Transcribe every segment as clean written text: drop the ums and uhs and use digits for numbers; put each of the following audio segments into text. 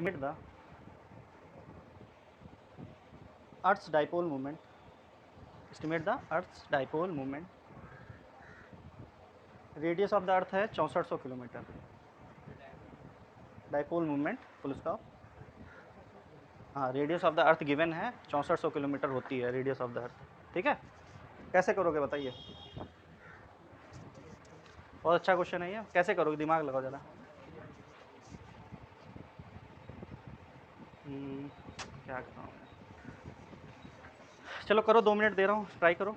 estimate the Earth's dipole moment. Estimate the Earth's dipole moment. Radius of the earth है 6400 kilometre. Dipole movement full stop. हाँ, radius of the earth given है 6400 kilometre होती है radius of the अर्थ. ठीक है, कैसे करोगे बताइए. बहुत अच्छा क्वेश्चन है ये. कैसे करोगे, दिमाग लगाओ ज़रा. क्या कराऊँ मैं. चलो करो, 2 मिनट दे रहा हूँ, ट्राई करो.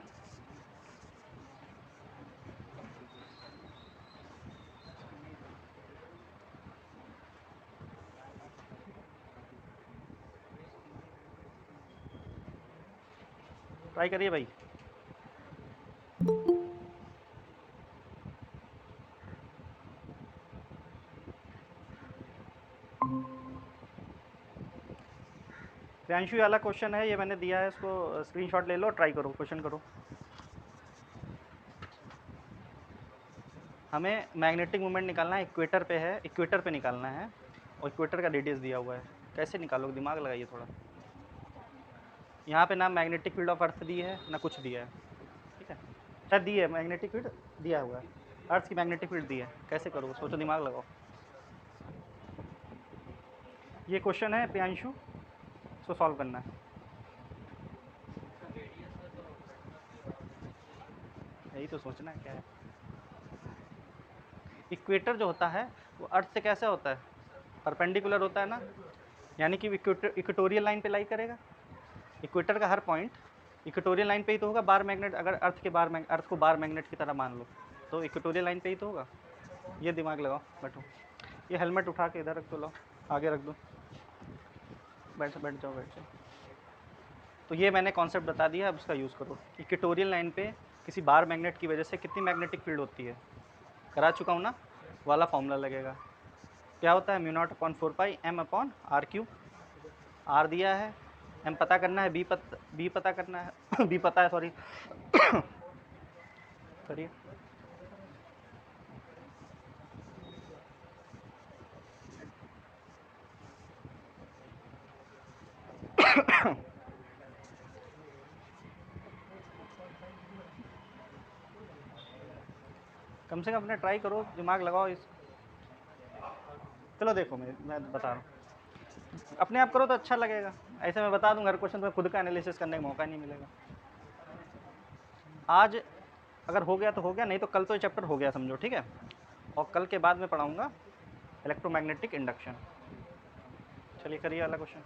ट्राई करिए भाई. प्रियांशु वाला क्वेश्चन है ये, मैंने दिया है, इसको स्क्रीनशॉट ले लो, ट्राई करो, क्वेश्चन करो. हमें मैग्नेटिक मोमेंट निकालना है, इक्वेटर पे है, इक्वेटर पे निकालना है और इक्वेटर का रेडियस दिया हुआ है. कैसे निकालोगे, दिमाग लगाइए थोड़ा. यहाँ पे ना मैग्नेटिक फील्ड ऑफ अर्थ दी है ना कुछ दिया है. ठीक है, शायद दी है मैग्नेटिक फील्ड दिया हुआ है, अर्थ की मैग्नेटिक फील्ड दी है. कैसे करोगे, सोचो, दिमाग लगाओ. ये क्वेश्चन है प्रियांशु, इसको सॉल्व करना है. यही तो सोचना है क्या है. इक्वेटर जो होता है वो अर्थ से कैसे होता है, परपेंडिकुलर होता है ना, यानी कि इक्वेटोरियल लाइन पे लाई करेगा. इक्वेटर का हर पॉइंट इक्वेटोरियल लाइन पे ही तो होगा. बार मैग्नेट, अगर अर्थ को बार मैग्नेट की तरह मान लो तो इक्वेटोरियल लाइन पे ही तो होगा. ये दिमाग लगाओ, बैठो. ये हेलमेट उठा के इधर रख दो, लो आगे रख दो. बैठ जाओ, बैठ जाओ. तो ये मैंने कॉन्सेप्ट बता दिया, अब उसका यूज़ करो. इक्वेटोरियल लाइन पे किसी बार मैग्नेट की वजह से कितनी मैग्नेटिक फील्ड होती है, करा चुका हूँ ना, वाला फॉर्मूला लगेगा. क्या होता है, mu not upon 4 pi m upon r cube. R दिया है, एम पता करना है, बी पता करना है बी पता है, सॉरी. करिए. कम से कम अपने ट्राई करो, दिमाग लगाओ इस. चलो देखो, मैं बता रहा हूँ, अपने आप करो तो अच्छा लगेगा. ऐसे मैं बता दूंगा हर क्वेश्चन में, खुद का एनालिसिस करने का मौका नहीं मिलेगा. आज अगर हो गया तो हो गया, नहीं तो कल तो ये चैप्टर हो गया समझो. ठीक है, और कल के बाद मैं पढ़ाऊँगा इलेक्ट्रोमैग्नेटिक इंडक्शन. चलिए करिए वाला क्वेश्चन.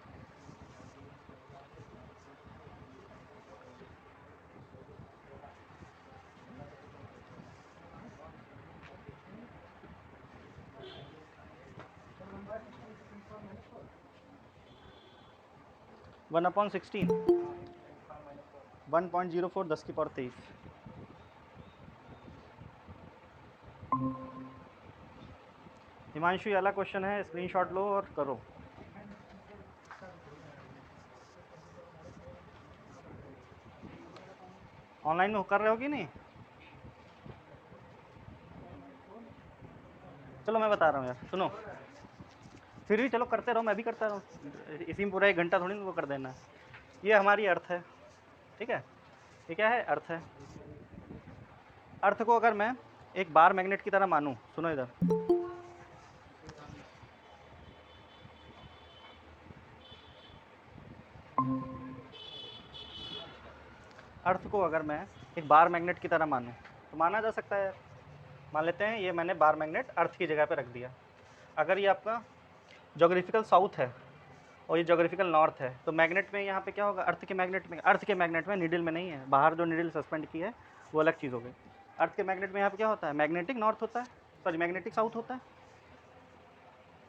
One upon 16, 1.04 10⁻23. हिमांशु वाला क्वेश्चन है, स्क्रीनशॉट लो और करो. ऑनलाइन में कर रहे हो कि नहीं. चलो मैं बता रहा हूँ यार, सुनो. फिर भी चलो करते रहो, मैं भी करता रहूँ, इसी में पूरा 1 घंटा थोड़ी ना वो कर देना है. ये हमारी अर्थ है. ठीक है, ये क्या है, अर्थ है. अर्थ को अगर मैं एक बार मैग्नेट की तरह मानूँ, सुनो इधर. अर्थ को अगर मैं एक बार मैग्नेट की तरह मानूँ तो माना जा सकता है. मान लेते हैं ये मैंने बार मैग्नेट अर्थ की जगह पे रख दिया. अगर ये आपका जोग्राफिकल साउथ है और ये जोग्राफिकल नॉर्थ है, तो मैग्नेट में यहाँ पे क्या होगा, अर्थ के मैग्नेट में नीडल में नहीं है, बाहर जो नीडल सस्पेंड की है वो अलग चीज़ हो गई. अर्थ के मैग्नेट में यहाँ पे क्या होता है, मैग्नेटिक नॉर्थ होता है, सॉरी मैग्नेटिक साउथ होता है.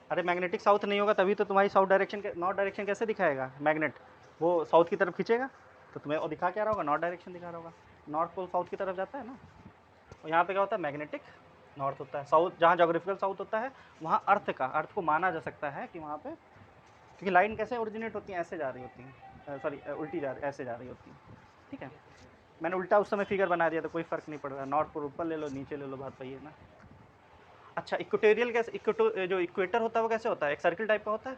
अरे मैग्नेटिक साउथ नहीं होगा तभी तो तुम्हारी साउथ डायरेक्शन, नॉर्थ डायरेक्शन कैसे दिखाएगा मैग्नेट, वो साउथ की तरफ खींचेगा तो तुम्हें वो दिखा क्या रहा होगा, नॉर्थ डायरेक्शन दिखा रहा होगा. नॉर्थ पोल साउथ की तरफ जाता है ना. और यहाँ पे क्या होता है, मैग्नेटिक नॉर्थ होता है. साउथ जहाँ जोग्राफिकल साउथ होता है वहाँ अर्थ को माना जा सकता है कि वहाँ पे, क्योंकि लाइन कैसे ओरिजिनेट होती है, ऐसे जा रही होती हैं, सॉरी उल्टी ऐसे जा रही होती हैं. ठीक है, मैंने उल्टा उस समय फिगर बना दिया तो कोई फ़र्क नहीं पड़ रहा. नॉर्थ पोल ऊपर ले लो, नीचे ले लो, बात वही है ना. अच्छा, इक्वेटोरियल कैसे, जो इक्वेटर होता है वो कैसे होता है, एक सर्किल टाइप का होता है.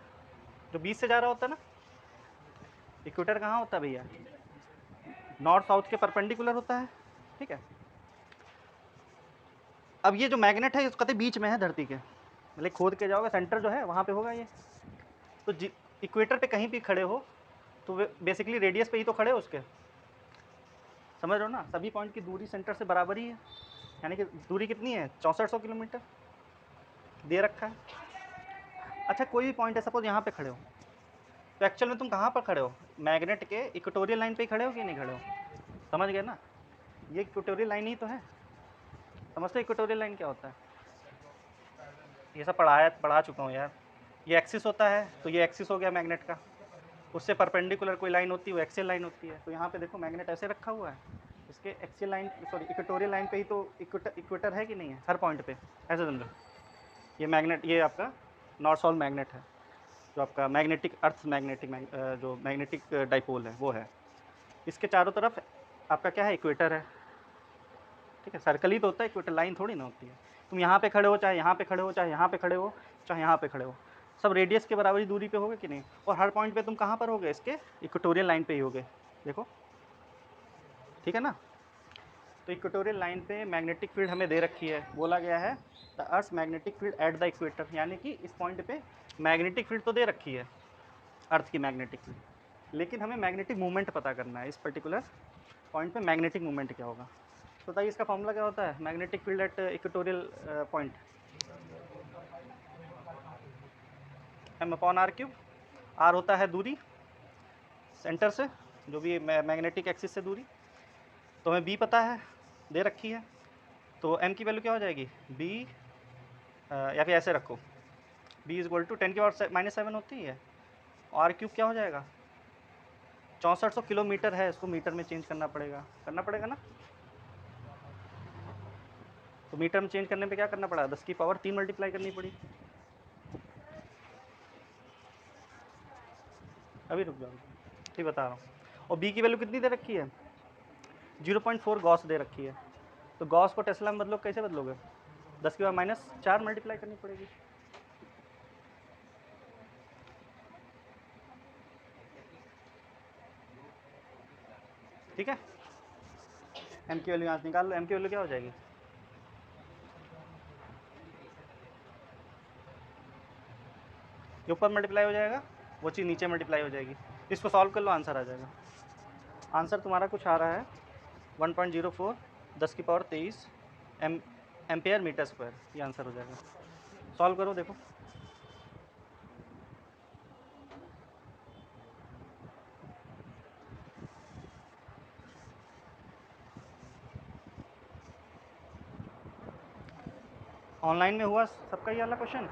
जो बीच से जा रहा होता है ना, इक्वेटर कहाँ होता है भैया, नॉर्थ साउथ के परपेंडिकुलर होता है, ठीक है। अब ये जो मैग्नेट है इसका बीच में है धरती के, मतलब खोद के जाओगे सेंटर जो है वहाँ पे होगा ये। तो इक्वेटर पे कहीं भी खड़े हो तो बेसिकली रेडियस पे ही तो खड़े हो उसके, समझ रहे हो ना, सभी पॉइंट की दूरी सेंटर से बराबर ही है, यानी कि दूरी कितनी है 6400 किलोमीटर दे रखा है। अच्छा कोई भी पॉइंट है, सपोज यहाँ पे खड़े हो, तो एक्चुअल में तुम कहाँ पर खड़े हो, मैग्नेट के इक्वेटोरियल लाइन पे ही खड़े हो कि नहीं खड़े हो, समझ गए ना, ये इक्वेटोरियल लाइन ही तो है। समझते हो इक्वेटोरियल लाइन क्या होता है, ये सब पढ़ा चुका हूँ यार। ये एक्सिस होता है, तो ये एक्सिस हो गया मैग्नेट का, उससे परपेंडिकुलर कोई लाइन होती है वो एक्सियल लाइन होती है। तो यहाँ पे देखो मैग्नेट ऐसे रखा हुआ है, इसके axial line sorry equatorial line पे ही तो इक्वेटर है कि नहीं है, हर पॉइंट पे ऐसे समझो। ये मैग्नेट, ये आपका नॉर्थ साउथ मैग्नेट है, जो आपका मैग्नेटिक अर्थ मैग्नेटिक जो मैग्नेटिक डाइपोल है वो है। इसके चारों तरफ आपका क्या है, इक्वेटर है, ठीक है। सर्कल ही तो होता है, इक्वेटर लाइन थोड़ी ना होती है। तुम यहाँ पे खड़े हो, चाहे यहाँ पे खड़े हो, चाहे यहाँ पे खड़े हो, चाहे यहाँ पे खड़े हो, सब रेडियस के बराबर ही दूरी पे होगे कि नहीं। और हर पॉइंट पे तुम कहाँ पर होगे, इसके इक्वेटोरियल लाइन पे ही होगे, देखो ठीक है ना। तो इक्वेटोरियल लाइन पे मैग्नेटिक फील्ड हमें दे रखी है, बोला गया है the earth magnetic field at the equator, यानी कि इस पॉइंट पे मैग्नेटिक फील्ड तो दे रखी है अर्थ की मैग्नेटिक फील्ड, लेकिन हमें मैग्नेटिक मूवमेंट पता करना है इस पर्टिकुलर पॉइंट पे मैग्नेटिक मूवमेंट क्या होगा। तो बताइए इसका फॉर्मूला क्या होता है, magnetic field at equatorial point, m/r³। r होता है दूरी सेंटर से, जो भी मैग्नेटिक एक्सिस से दूरी, तो हमें b पता है, दे रखी है, तो m की वैल्यू क्या हो जाएगी b, या फिर ऐसे रखो b इज इक्वल टू 10⁻⁻7 होती है, r³ क्या हो जाएगा 6400 किलोमीटर है, इसको मीटर में चेंज करना पड़ेगा ना। तो मीटर में चेंज करने पे क्या करना पड़ा, 10⁻³ मल्टीप्लाई करनी पड़ी। अभी रुक जाओ, ठीक बता रहा हूँ। और b की वैल्यू कितनी दे रखी है 0.4 गॉस दे रखी है, तो गॉस को टेस्ला में बदलो, कैसे बदलोगे 10⁻⁴ मल्टीप्लाई करनी पड़ेगी। ठीक है, m की वैल्यू यहाँ से निकाल लो, m की वैल्यू क्या हो जाएगी, ये ऊपर मल्टीप्लाई हो जाएगा, वो चीज़ नीचे मल्टीप्लाई हो जाएगी। इसको सॉल्व कर लो, आंसर आ जाएगा। आंसर तुम्हारा कुछ आ रहा है 1.04 10⁻23 एम्पेयर मीटर स्क्वायर, ये आंसर हो जाएगा। सॉल्व करो देखो। ऑनलाइन में हुआ सबका ये वाला क्वेश्चन,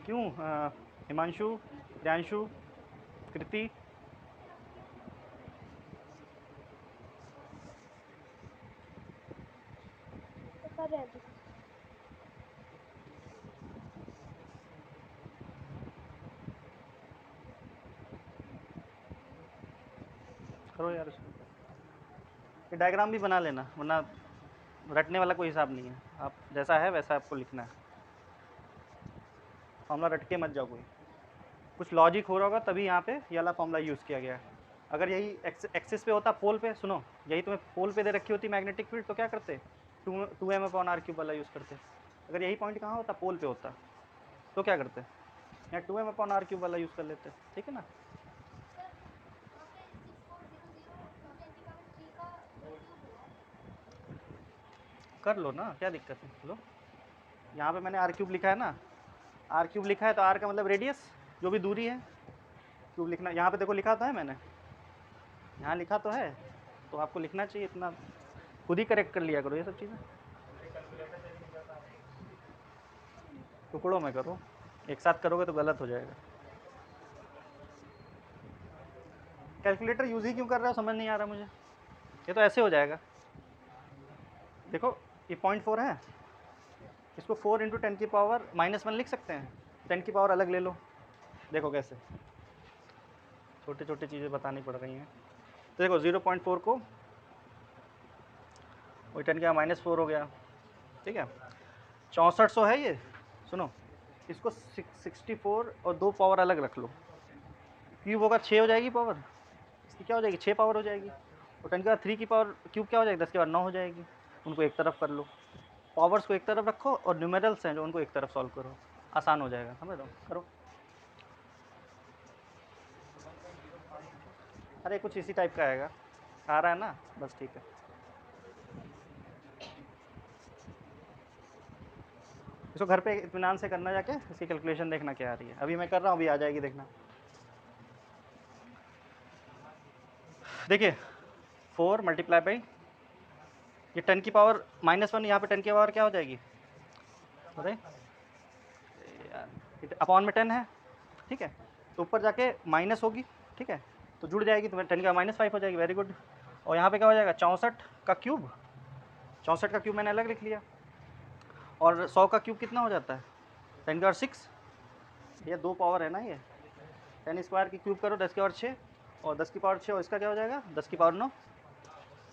क्यों हिमांशु, प्रियांशु, कृति, करो यार इसको। ये डायग्राम भी बना लेना, वरना रटने वाला कोई हिसाब नहीं है, आप जैसा है वैसा आपको लिखना है, फॉर्मूला रट के मत जाओ कोई, कुछ लॉजिक हो रहा होगा तभी यहाँ पे ये वाला फॉर्मूला यूज़ किया गया है। अगर यही एक्सिस पे होता पोल पे, सुनो यही तुम्हें पोल पे दे रखी होती मैग्नेटिक फील्ड, तो क्या करते 2m/r³ वाला यूज़ करते। अगर यही पॉइंट कहाँ होता, पोल पे होता, तो क्या करते यहाँ 2m/r³ वाला यूज़ कर लेते, ठीक है ना। कर लो ना, क्या दिक्कत है, लो यहाँ पे मैंने r³ लिखा है ना, r³ लिखा है तो r का मतलब रेडियस, जो भी दूरी है, क्यूब लिखना, यहाँ पे देखो लिखा तो है मैंने, यहाँ लिखा तो है, तो आपको लिखना चाहिए, इतना खुद ही करेक्ट कर लिया करो ये सब चीज़ें, टुकड़ों में करो, एक साथ करोगे तो गलत हो जाएगा। कैलकुलेटर यूज़ ही क्यों कर रहे हो समझ नहीं आ रहा मुझे, ये तो ऐसे हो जाएगा। देखो ये 0.4 है, इसको 4 × 10⁻⁻1 लिख सकते हैं, 10 की पावर अलग ले लो, देखो कैसे छोटी छोटी चीज़ें बतानी पड़ रही हैं। तो देखो 0.4 को वही 10⁻⁻4 हो गया, ठीक है। 6400 है ये, सुनो, इसको 64 और 2 पावर अलग रख लो, क्यूब होगा 6 हो जाएगी पावर, इसकी क्या हो जाएगी 6 पावर हो जाएगी, और 10 के बाद 3 की पावर क्यूब क्या हो जाएगी 10 के बाद 9 हो जाएगी। उनको एक तरफ कर लो, पावर्स को एक तरफ रखो और न्यूमेरल्स हैं जो उनको एक तरफ सॉल्व करो, आसान हो जाएगा, समझ लो, करो। अरे कुछ इसी टाइप का आएगा, आ रहा है ना, बस ठीक है। इसको घर पे इत्मीनान से करना, जाके इसकी कैलकुलेशन देखना क्या आ रही है, अभी मैं कर रहा हूँ, अभी आ जाएगी देखना। देखिए 4 मल्टीप्लाई बाई ये 10 की पावर -1, यहाँ पे 10 की पावर क्या हो जाएगी बताइए यार, अपॉन में 10 है, ठीक है, तो ऊपर जाके माइनस होगी, ठीक है, तो जुड़ जाएगी, तो 10 का -5 हो जाएगी, वेरी गुड। और यहाँ पे क्या हो जाएगा 64 का क्यूब, 64 का क्यूब मैंने अलग लिख लिया, और 100 का क्यूब कितना हो जाता है 10 की पावर 6, ये 2 पावर है ना, ये 10 स्क्वायर की क्यूब करो 10 की पावर 6, और 10 की पावर 6, और इसका क्या हो जाएगा 10 की पावर 9,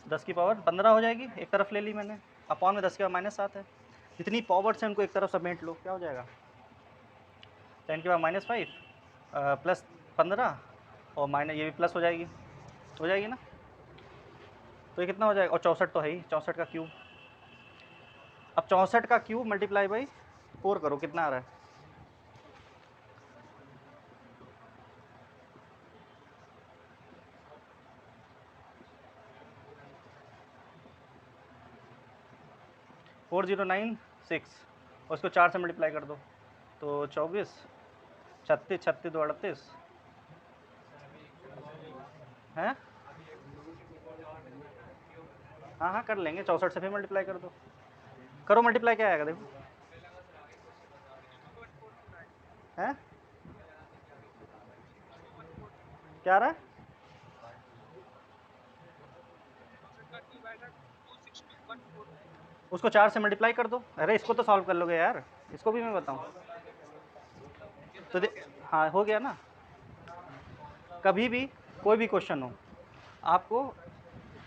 10 की पावर 15 हो जाएगी, एक तरफ ले ली मैंने, अपॉन में 10 के पावर -7 है, जितनी पावर्स हैं उनको एक तरफ समेट लो, क्या हो जाएगा 10 की पावर -5 प्लस 15 और माइनस ये भी प्लस हो जाएगी ना, तो ये कितना हो जाएगा, और 64 तो है ही, 64 का क्यूब, अब 64 का क्यूब मल्टीप्लाई बाई 4 करो, कितना आ रहा है 4096, और इसको 4 से मल्टीप्लाई कर दो, तो 24, 36, 36 2 38 हैं, हाँ हाँ कर लेंगे, 64 से फिर मल्टीप्लाई कर दो, करो मल्टीप्लाई, क्या आएगा देखो, हैं क्या आ रहा है, उसको 4 से मल्टीप्लाई कर दो, अरे इसको तो सॉल्व कर लोगे यार, इसको भी मैं बताऊँ, तो हाँ हो गया ना। कभी भी कोई भी क्वेश्चन हो, आपको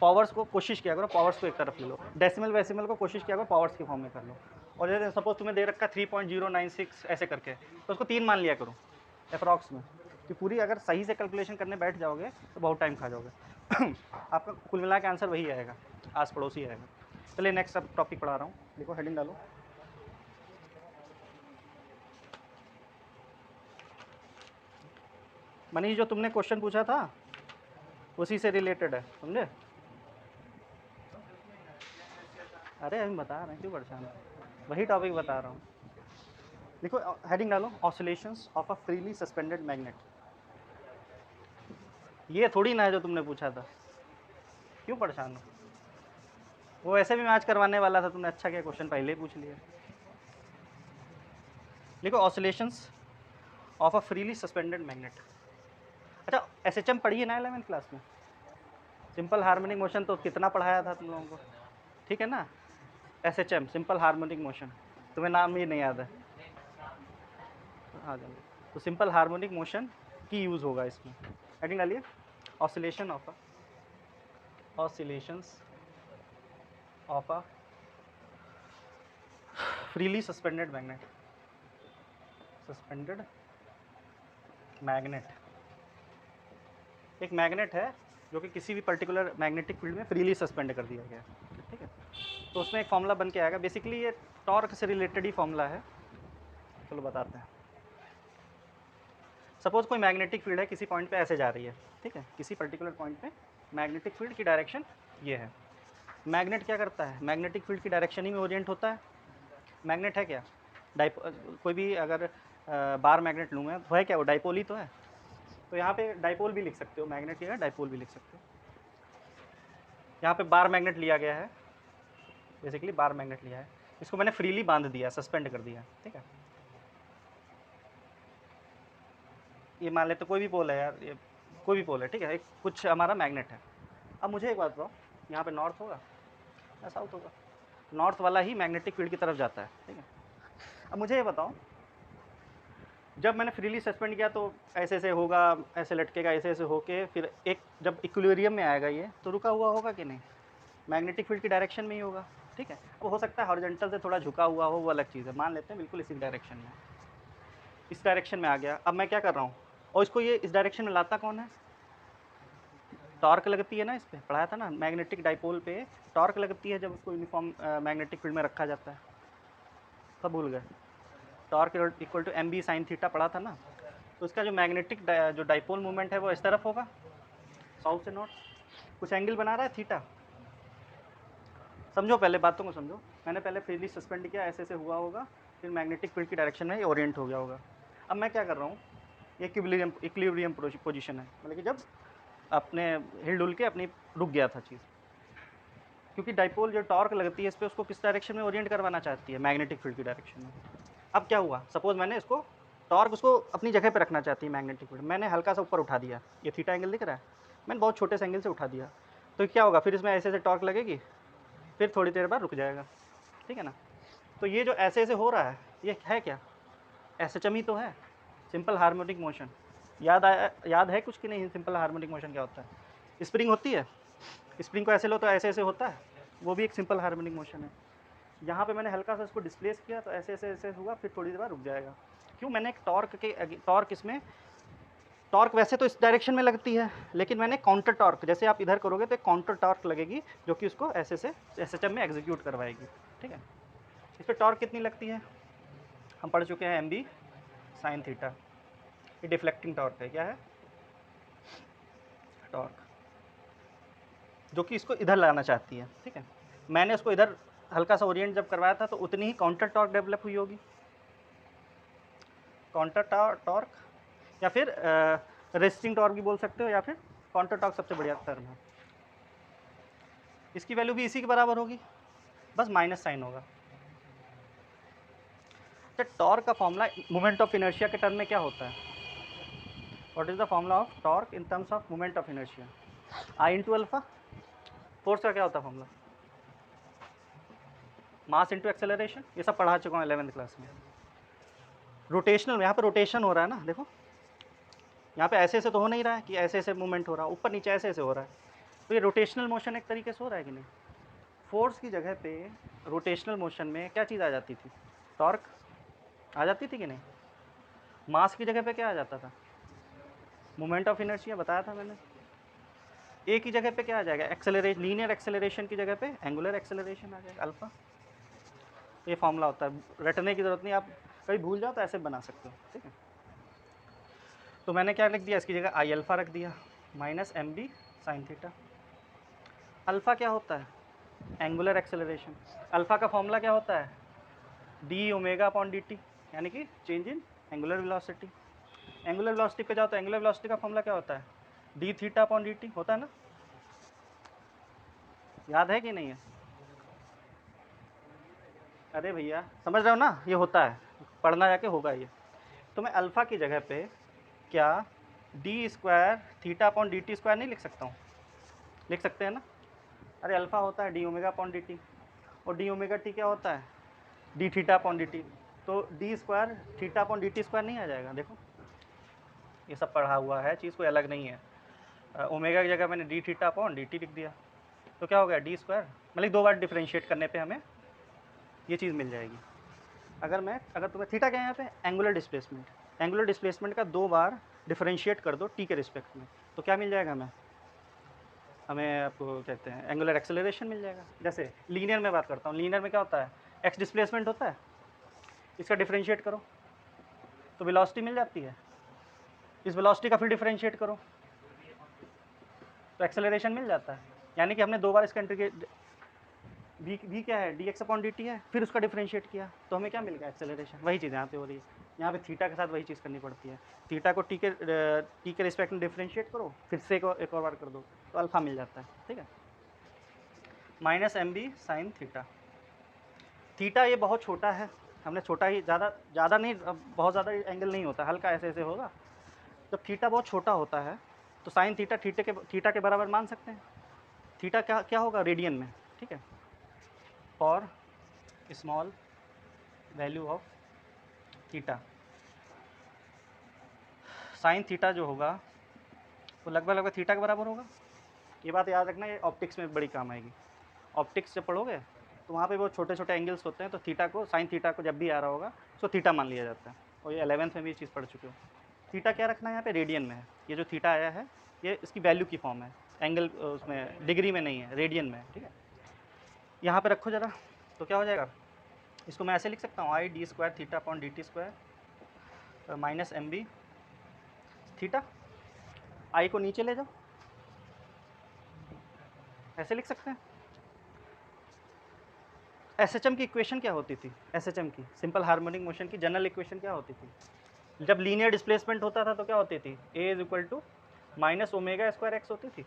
पावर्स को कोशिश किया करो, पावर्स को एक तरफ ले लो, डेसिमल वेसिमल को कोशिश किया करो पावर्स के फॉर्म में कर लो, और जैसे सपोज तुम्हें दे रखा 3.096 ऐसे करके, तो उसको 3 मान लिया करो अप्रॉक्स में, कि पूरी अगर सही से कैलकुलेशन करने बैठ जाओगे तो बहुत टाइम खा जाओगे आपका कुल मिला के आंसर वही आएगा, आस पड़ोसी आएगा। चलिए नेक्स्ट अब टॉपिक पढ़ा रहा हूँ, देखो हेडिंग डालो, मनीष जो तुमने क्वेश्चन पूछा था उसी से रिलेटेड है, समझे, अरे हम बता रहे हैं, क्यों परेशान, वही टॉपिक बता रहा हूँ। देखो हेडिंग डालो, oscillations of a freely suspended magnet, ये थोड़ी ना है जो तुमने पूछा था, क्यों परेशान हो, वो वैसे भी मैं आज करवाने वाला था, तुमने अच्छा किया क्वेश्चन पहले ही पूछ लिया। देखो oscillations of a freely suspended magnet, अच्छा एसएचएम पढ़ी है ना 11th क्लास में, सिंपल हार्मोनिक मोशन तो कितना पढ़ाया था तुम लोगों को, ठीक है ना, एसएचएम सिंपल हार्मोनिक मोशन, तुम्हें नाम ही नहीं याद है, हाँ जाओ, तो सिंपल हार्मोनिक मोशन की यूज़ होगा इसमें, हेडिंग डालिए, oscillation of a oscillations of a freely suspended magnet, suspended magnet, एक मैग्नेट है जो कि किसी भी पर्टिकुलर मैग्नेटिक फील्ड में फ्रीली सस्पेंड कर दिया गया है, ठीक है, तो उसमें एक फॉर्मूला बन के आएगा, बेसिकली ये टॉर्क से रिलेटेड ही फॉर्मूला है, चलो बताते हैं। सपोज कोई मैग्नेटिक फील्ड है किसी पॉइंट पे ऐसे जा रही है, ठीक है, किसी पर्टिकुलर पॉइंट पे मैग्नेटिक फील्ड की डायरेक्शन ये है, मैग्नेट क्या करता है, मैग्नेटिक फील्ड की डायरेक्शन ही में ओरिएंट होता है, मैग्नेट है क्या, कोई भी अगर बार मैग्नेट लूँ मैं तो है क्या, वो डाइपोल ही तो है, तो यहाँ पे डाइपोल भी लिख सकते हो, मैग्नेट की जगह डाइपोल भी लिख सकते हो, यहाँ पे बार मैग्नेट लिया गया है, बेसिकली बार मैग्नेट लिया है, इसको मैंने फ्रीली बांध दिया, सस्पेंड कर दिया, ठीक है, ये मान लेते कोई भी पोल है यार, ये कोई भी पोल है, ठीक है, एक कुछ हमारा मैग्नेट है, अब मुझे एक बात बताओ, यहाँ पे नॉर्थ होगा या साउथ होगा, नॉर्थ वाला ही मैग्नेटिक फील्ड की तरफ जाता है, ठीक है, अब मुझे ये बताओ, जब मैंने फ्रीली सस्पेंड किया तो ऐसे ऐसे होगा, ऐसे लटकेगा, ऐसे ऐसे होके फिर एक जब इक्विलिब्रियम में आएगा ये, तो रुका हुआ होगा कि नहीं, मैग्नेटिक फील्ड की डायरेक्शन में ही होगा, ठीक है। वो हो सकता है हॉरिजॉन्टल से थोड़ा झुका हुआ हो, वो अलग चीज़ है। मान लेते हैं बिल्कुल इसी डायरेक्शन में, इस डायरेक्शन में आ गया। अब मैं क्या कर रहा हूँ, और इसको ये इस डायरेक्शन में लाता कौन है, टॉर्क लगती है ना, इस पे पढ़ाया था ना, मैग्नेटिक डाइपोल पे टॉर्क लगती है जब उसको यूनिफॉर्म मैग्नेटिक फील्ड में रखा जाता है। सब भूल गए, torque equal to m b sine theta पढ़ा था ना। तो इसका जो मैग्नेटिक जो डाइपोल मूवमेंट है वो इस तरफ होगा, साउथ से नॉर्थ, कुछ एंगल बना रहा है थीटा। समझो पहले बातों को समझो। मैंने पहले फ्रीली सस्पेंड किया, ऐसे ऐसे हुआ होगा, फिर मैग्नेटिक फील्ड की डायरेक्शन में ये ओरिएंट हो गया होगा। अब मैं क्या कर रहा हूँ, ये इक्विलिब्रियम पोजीशन है, मतलब कि जब अपने हिल डुल के अपनी रुक गया था चीज़, क्योंकि डाइपोल जो टॉर्क लगती है इस पर, उसको किस डायरेक्शन में ओरिएंट करवाना चाहती है, मैग्नेटिक फील्ड की डायरेक्शन में। अब क्या हुआ, सपोज मैंने इसको टॉर्क उसको अपनी जगह पे रखना चाहती है मैग्नेटिक फील्ड, मैंने हल्का सा ऊपर उठा दिया, ये थीटा एंगल दिख रहा है, मैंने बहुत छोटे से एंगल से उठा दिया, तो क्या होगा, फिर इसमें ऐसे ऐसे टॉर्क लगेगी, फिर थोड़ी देर बाद रुक जाएगा, ठीक है ना। तो ये जो ऐसे ऐसे हो रहा है, ये है क्या, एसएचएम ही तो है, सिंपल हार्मोनिक मोशन। याद है कुछ कि नहीं, सिंपल हार्मोनिक मोशन क्या होता है। स्प्रिंग होती है, स्प्रिंग को ऐसे लो तो ऐसे ऐसे होता है, वो भी एक सिंपल हार्मोनिक मोशन है। यहाँ पे मैंने हल्का सा इसको डिस्प्लेस किया तो ऐसे ऐसे ऐसे हुआ, फिर थोड़ी देर बाद रुक जाएगा। क्यों, मैंने एक टॉर्क इसमें, टॉर्क वैसे तो इस डायरेक्शन में लगती है, लेकिन मैंने काउंटर टॉर्क, जैसे आप इधर करोगे तो एक काउंटर टॉर्क लगेगी जो कि उसको ऐसे से एसएचएम में एग्जीक्यूट करवाएगी, ठीक है। इस पर टॉर्क कितनी लगती है, हम पढ़ चुके हैं, एम बी साइन थीटा। ये डिफ्लेक्टिंग टॉर्क है, क्या है, टॉर्क, जो कि इसको इधर लाना चाहती है, ठीक है। मैंने उसको इधर हल्का सा ओरिएंट जब करवाया था तो उतनी ही काउंटर टॉर्क डेवलप हुई होगी, काउंटर टॉर्क, या फिर रेस्टिंग टॉर्क भी बोल सकते हो, या फिर काउंटर टॉर्क सबसे बढ़िया टर्म है। इसकी वैल्यू भी इसी के बराबर होगी, बस माइनस साइन होगा। तो टॉर्क का फॉर्मूला मोमेंट ऑफ इनर्शिया के टर्म में क्या होता है, what is the formula of torque in terms of moment of inertia, I into alpha. Force का क्या होता है फॉर्मूला, मास इंटू एक्सेलरेशन, ये सब पढ़ा चुका हूँ 11th क्लास में। रोटेशनल में यहाँ पे रोटेशन हो रहा है ना, देखो यहाँ पे ऐसे ऐसे तो हो नहीं रहा है कि ऐसे ऐसे मूवमेंट हो रहा है, ऊपर नीचे ऐसे ऐसे हो रहा है, तो ये रोटेशनल मोशन एक तरीके से हो रहा है कि नहीं। फोर्स की जगह पे रोटेशनल मोशन में क्या चीज़ आ जाती थी, टॉर्क आ जाती थी कि नहीं। मास की जगह पे क्या आ जाता था, मोमेंट ऑफ इनर्शिया, बताया था मैंने। ए की जगह पे क्या आ जाएगा, एक्सेलरेशन, लीनियर एक्सेलरेशन की जगह पे एंगुलर एक्सेलरेशन आ जाएगा, अल्फा। ये फॉर्मूला होता है, रटने की जरूरत नहीं, आप कभी भूल जाओ तो ऐसे बना सकते हो, ठीक है। तो मैंने क्या रख दिया, इसकी जगह आई अल्फ़ा रख दिया, minus M b sine theta. Alpha क्या होता है, एंगुलर एक्सेलरेशन। अल्फ़ा का फॉर्मूला क्या होता है, D omega upon D t, यानी कि change in angular velocity. Angular velocity पे जाओ तो एंगुलर वेलोसिटी का फॉर्मूला क्या होता है, D theta upon D T होता है ना, याद है कि नहीं है। अरे भैया समझ रहे हो ना, ये होता है, पढ़ना जाके होगा ये। तो मैं अल्फ़ा की जगह पे क्या D square theta upon D T square नहीं लिख सकता हूँ, लिख सकते हैं ना। अरे अल्फ़ा होता है D omega upon D T, और डी ओमेगा टी क्या होता है, D theta upon D T. तो D square theta upon D T square नहीं आ जाएगा, देखो ये सब पढ़ा हुआ है, चीज़ कोई अलग नहीं है। ओमेगा की जगह मैंने D theta upon D T लिख दिया, तो क्या हो गया, डी स्क्वायर, मतलब 2 बार डिफ्रेंशिएट करने पे हमें ये चीज़ मिल जाएगी। अगर तुम्हें थीटा क्या है यहाँ पे, एंगुलर डिस्प्लेसमेंट, एंगुलर डिस्प्लेसमेंट का 2 बार डिफरेंशिएट कर दो टी के रिस्पेक्ट में, तो क्या मिल जाएगा हमें आपको कहते हैं एंगुलर एक्सेलरेशन मिल जाएगा। जैसे लीनियर में बात करता हूँ, लीनियर में क्या होता है, एक्स डिस्प्लेसमेंट होता है, इसका डिफरेंशिएट करो तो वेलोसिटी मिल जाती है, इस वेलोसिटी का फिर डिफरेंशिएट करो तो एक्सेलरेशन मिल जाता है। यानी कि हमने 2 बार इसका इंटीग्रेट, भी क्या है, D x upon D T है, फिर उसका डिफरेंशिएट किया तो हमें क्या मिल गया, एक्सेलरेशन। वही चीज़ यहाँ पे हो रही है, यहाँ पे थीटा के साथ वही चीज़ करनी पड़ती है। थीटा को टी के रिस्पेक्ट में डिफरेंशिएट करो, फिर से एक और बार कर दो तो अल्फा मिल जाता है, ठीक है। Minus M b sine theta. Theta ये बहुत छोटा है, हमने छोटा ही, ज़्यादा नहीं, बहुत ज़्यादा एंगल नहीं होता, हल्का ऐसे ऐसे होगा। जब थीटा बहुत छोटा होता है तो साइन थीटा थीटा के बराबर मान सकते हैं। थीटा क्या क्या होगा रेडियन में, ठीक है। For small value of theta, sine theta जो होगा वो लगभग लगभग थीटा के बराबर होगा। ये बात याद रखना, ये ऑप्टिक्स में बड़ी काम आएगी। ऑप्टिक्स जब पढ़ोगे तो वहाँ पे वो छोटे छोटे एंगल्स होते हैं, तो थीटा को, साइन थीटा को जब भी आ रहा होगा उसको थीटा मान लिया जाता है। और ये 11th में भी ये चीज़ पढ़ चुके हो। थीटा क्या रखना है यहाँ पे, रेडियन में है। ये जो थीटा आया है ये इसकी वैल्यू की फॉर्म है, एंगल उसमें डिग्री में नहीं है, रेडियन में है, ठीक है। यहाँ पे रखो ज़रा, तो क्या हो जाएगा, इसको मैं ऐसे लिख सकता हूँ, I D square theta upon D T square minus M B theta. I को नीचे ले जाओ, ऐसे लिख सकते हैं। एसएचएम की इक्वेशन क्या होती थी, एसएचएम की सिंपल हार्मोनिक मोशन की जनरल इक्वेशन क्या होती थी, जब लीनियर डिस्प्लेसमेंट होता था तो क्या होती थी, A is equal to minus omega square X होती थी।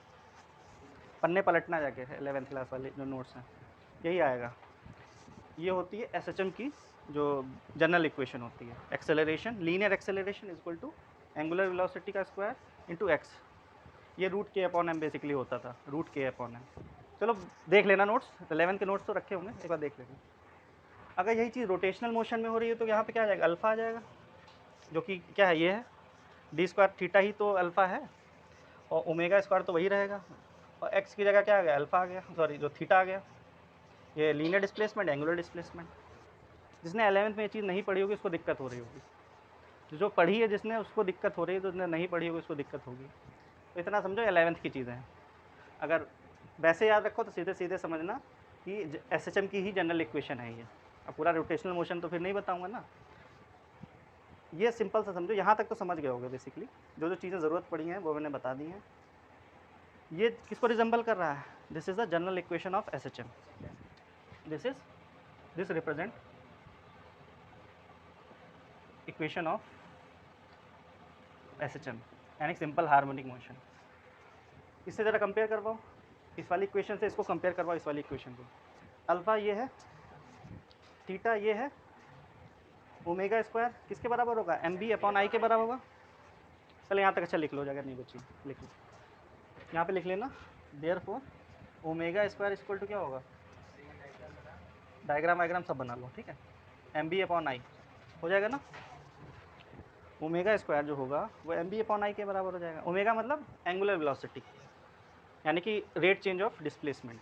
पन्ने पलटना जाके 11th क्लास वाले जो नोट्स हैं यही आएगा। ये होती है एसएचएम की जो जनरल इक्वेशन होती है। Acceleration, linear acceleration is equal to angular velocity का स्क्वायर इंटू एक्स। ये रूट के अपॉन एम बेसिकली होता था, रूट के अपॉन एम। चलो देख लेना नोट्स, 11th के नोट्स तो रखे होंगे, एक बार देख लेना। अगर यही चीज़ रोटेशनल मोशन में हो रही है तो यहाँ पे क्या आ जाएगा, अल्फ़ा आ जाएगा, जो कि क्या है, ये है डी स्क्वायर थीटा ही तो अल्फ़ा है, और ओमेगा स्क्वायर तो वही रहेगा, और एक्स की जगह क्या आ गया, अल्फ़ा आ गया, सॉरी जो थीटा आ गया। ये लीनियर डिस्प्लेसमेंट, एंगुलर डिस्प्लेसमेंट। जिसने 11th में ये चीज़ नहीं पढ़ी होगी उसको दिक्कत हो रही होगी, जो पढ़ी है जिसने उसको दिक्कत हो रही है, तो जिसने नहीं पढ़ी होगी उसको दिक्कत होगी। तो इतना समझो 11th की चीज़ें हैं। अगर वैसे याद रखो तो सीधे सीधे समझना कि एसएचएम की ही जनरल इक्वेशन है ये। अब पूरा रोटेशनल मोशन तो फिर नहीं बताऊंगा ना, ये सिंपल सा समझो, यहाँ तक तो समझ गए होगे बेसिकली। जो जो चीज़ें ज़रूरत पड़ी हैं वो मैंने बता दी हैं। ये किसको रिजेंबल कर रहा है, this is the general equation of SHM. This represent equation of SHM यानी सिंपल हार्मोनिक मोशन। इससे ज़रा कंपेयर करवाओ, इस वाली इक्वेशन से इसको कंपेयर करवाओ, इस वाली इक्वेशन को। अल्फ़ा ये है, थीटा ये है, ओमेगा स्क्वायर किसके बराबर होगा, एम बी अपॉन आई के बराबर होगा। चलो यहाँ तक अच्छा लिख लो, अगर नहीं बची लिख लो, यहाँ पे लिख लेना। Therefore omega square equal to क्या होगा, डायग्राम सब बना लो, ठीक है। एम बी अपॉन आई हो जाएगा ना, ओमेगा स्क्वायर जो होगा वो एम बी अपॉन आई के बराबर हो जाएगा। ओमेगा मतलब एंगुलर वेलोसिटी, यानी कि rate change of displacement,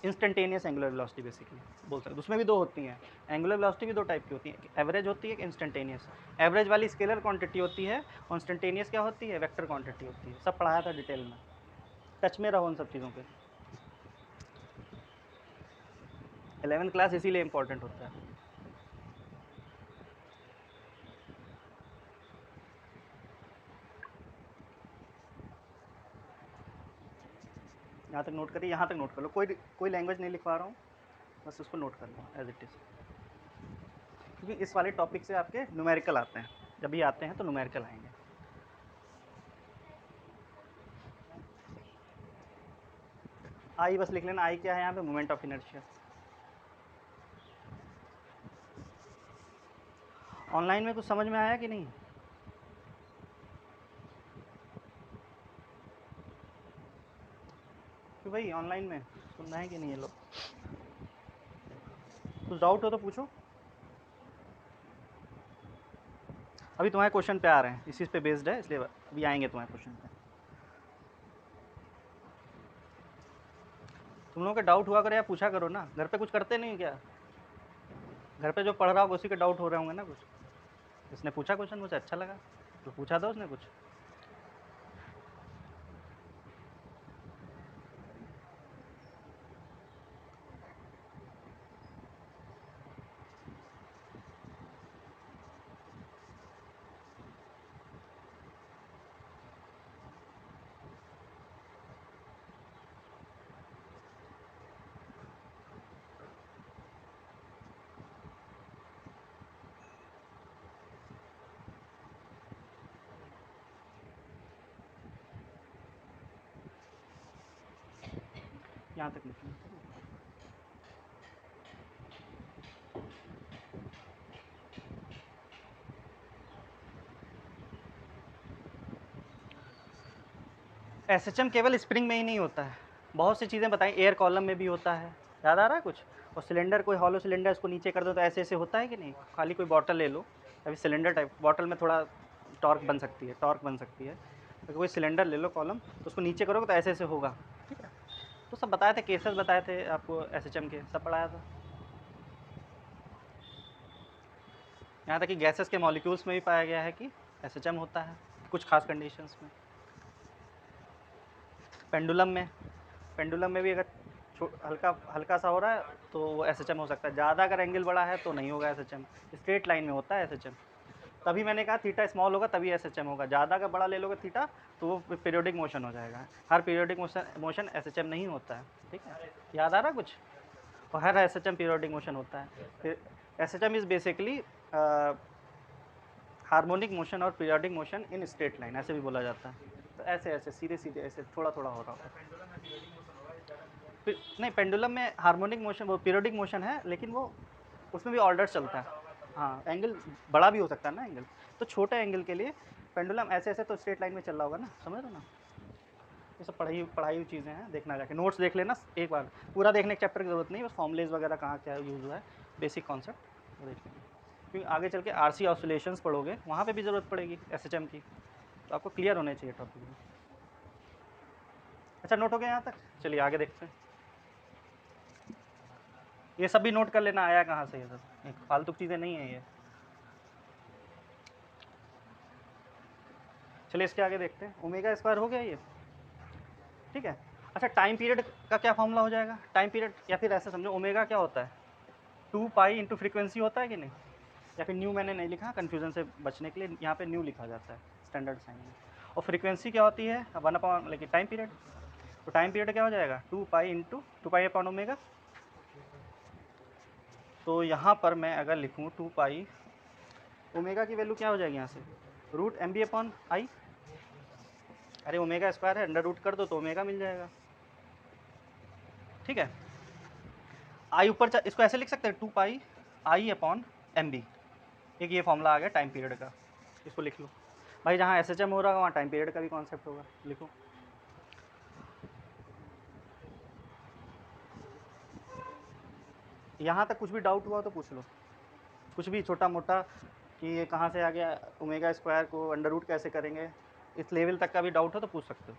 instantaneous angular velocity basically बोल सकते हैं। उसमें भी दो होती हैं, एंगुलर वेलोसिटी भी दो टाइप की होती है, एवरेज होती है, इंस्टेंटेनियस। एवरेज वाली स्केलर क्वांटिटी होती है, और इंस्टेंटेनियस क्या होती है, वेक्टर क्वांटिटी होती है। सब पढ़ाया था डिटेल में, टच में रहो उन सब चीज़ों पे। 11th क्लास इसीलिए इंपॉर्टेंट होता है। यहाँ तक नोट करिए, यहाँ तक नोट कर लो, कोई लैंग्वेज नहीं लिखवा रहा हूँ, बस उसको नोट कर लो एज इट इज़। क्योंकि इस वाले टॉपिक से आपके न्यूमेरिकल आते हैं, जब भी आते हैं तो न्यूमेरिकल आएंगे। आई बस लिख लेना, आई क्या है यहाँ पे, मोमेंट ऑफ इनर्शिया। ऑनलाइन में कुछ समझ में आया कि नहीं, कि भाई ऑनलाइन में सुनना है कि नहीं ये लोग, कुछ डाउट हो तो पूछो। अभी तुम्हारे क्वेश्चन पे आ रहे हैं, इसी पे बेस्ड है, इसलिए अभी आएंगे तुम्हारे क्वेश्चन पे। तुम लोगों का डाउट हुआ करे या पूछा करो ना, घर पे कुछ करते नहीं क्या, घर पे जो पढ़ रहा होगा उसी के डाउट हो रहे होंगे ना कुछ। इसने पूछा क्वेश्चन, मुझे अच्छा लगा तो पूछा था उसने कुछ। यहाँ तक लिखना। एसएचएम केवल स्प्रिंग में ही नहीं होता है, बहुत सी चीज़ें बताई, एयर कॉलम में भी होता है, याद आ रहा है कुछ। और सिलेंडर, कोई हॉलो सिलेंडर, इसको नीचे कर दो तो ऐसे ऐसे होता है कि नहीं। खाली कोई बॉटल ले लो, अभी सिलेंडर टाइप बॉटल में थोड़ा टॉर्क बन सकती है, तो कोई सिलेंडर ले लो कॉलम, तो उसको नीचे करोगे तो ऐसे ऐसे होगा, ठीक है। तो सब बताए थे, केसेस बताए थे आपको एसएचएम के, सब पढ़ाया था। यहाँ तक कि गैसेस के मॉलिक्यूल्स में भी पाया गया है कि एसएचएम होता है कुछ खास कंडीशंस में। पेंडुलम में भी अगर हल्का हल्का सा हो रहा है तो वो एसएचएम हो सकता है, ज़्यादा अगर एंगल बड़ा है तो नहीं होगा एसएचएम। स्ट्रेट लाइन में होता है एसएचएम, तभी मैंने कहा थीटा स्मॉल होगा तभी एसएचएम होगा। ज़्यादा अगर बड़ा ले लोगे थीटा तो वो पीरियोडिक मोशन हो जाएगा। हर पीरियोडिक मोशन एसएचएम नहीं होता है, ठीक है, याद आ रहा कुछ? और हर एसएचएम पीरियोडिक मोशन होता है। SHM is basically harmonic motion और periodic motion in straight line, ऐसे भी बोला जाता है। तो ऐसे ऐसे सीधे सीधे ऐसे थोड़ा थोड़ा हो रहा होगा। नहीं, पेंडुलम में हार्मोनिक मोशन, वो पीरियोडिक मोशन है, लेकिन वो उसमें भी ऑर्डर चलता है। हाँ, एंगल बड़ा भी हो सकता है ना एंगल, तो छोटे एंगल के लिए पेंडुलम ऐसे ऐसे तो स्ट्रेट लाइन में चल रहा होगा ना, समझ रहे हो ना? ये सब पढ़ाई हुई चीज़ें हैं, देखना जाके नोट्स देख लेना एक बार, पूरा देखने के चैप्टर की ज़रूरत नहीं, बस फॉर्मुलेज वगैरह कहाँ क्या यूज़ हुआ है, बेसिक कॉन्सेप्ट वो देख लेंगे। क्योंकि आगे चल के आरसी ऑसिलेशंस पढ़ोगे, वहाँ पे भी ज़रूरत पड़ेगी एसएचएम की, तो आपको क्लियर होने चाहिए टॉपिक में। अच्छा, नोट हो गया यहाँ तक? चलिए आगे देखते हैं। ये सब भी नोट कर लेना आया कहाँ से, ये सब फालतू चीज़ें नहीं है ये। चलिए इसके आगे देखते हैं। ओमेगा स्क्वायर हो गया ये, ठीक है। अच्छा, टाइम पीरियड का क्या फॉर्मूला हो जाएगा? टाइम पीरियड, या फिर ऐसे समझो ओमेगा क्या होता है, 2 पाई इंटू फ्रीक्वेंसी होता है कि नहीं? या फिर न्यू मैंने नहीं लिखा, कन्फ्यूजन से बचने के लिए यहाँ पे न्यू लिखा जाता है स्टैंडर्ड साइन में। और फ्रीक्वेंसी क्या होती है? 1/, लेकिन टाइम पीरियड, तो टाइम पीरियड क्या हो जाएगा? 2 pi into 2 pi upon omega. तो यहाँ पर मैं अगर लिखूँ 2 पाई, ओमेगा की वैल्यू क्या हो जाएगी यहाँ से? Root m b upon I. अरे ओमेगा स्क्वायर है, अंडर रूट कर दो तो ओमेगा मिल जाएगा, ठीक है। आई ऊपर, इसको ऐसे लिख सकते हैं 2 पाई आई अपॉन एम बी। एक ये फॉर्मूला आ गया टाइम पीरियड का, इसको लिख लो भाई। जहाँ एस एच एम हो रहा है वहाँ टाइम पीरियड का भी कॉन्सेप्ट होगा, लिखो। यहाँ तक कुछ भी डाउट हुआ तो पूछ लो, कुछ भी छोटा मोटा, कि ये कहाँ से आ गया ओमेगा स्क्वायर को अंडर रूट कैसे करेंगे, इस लेवल तक का भी डाउट हो तो पूछ सकते हो।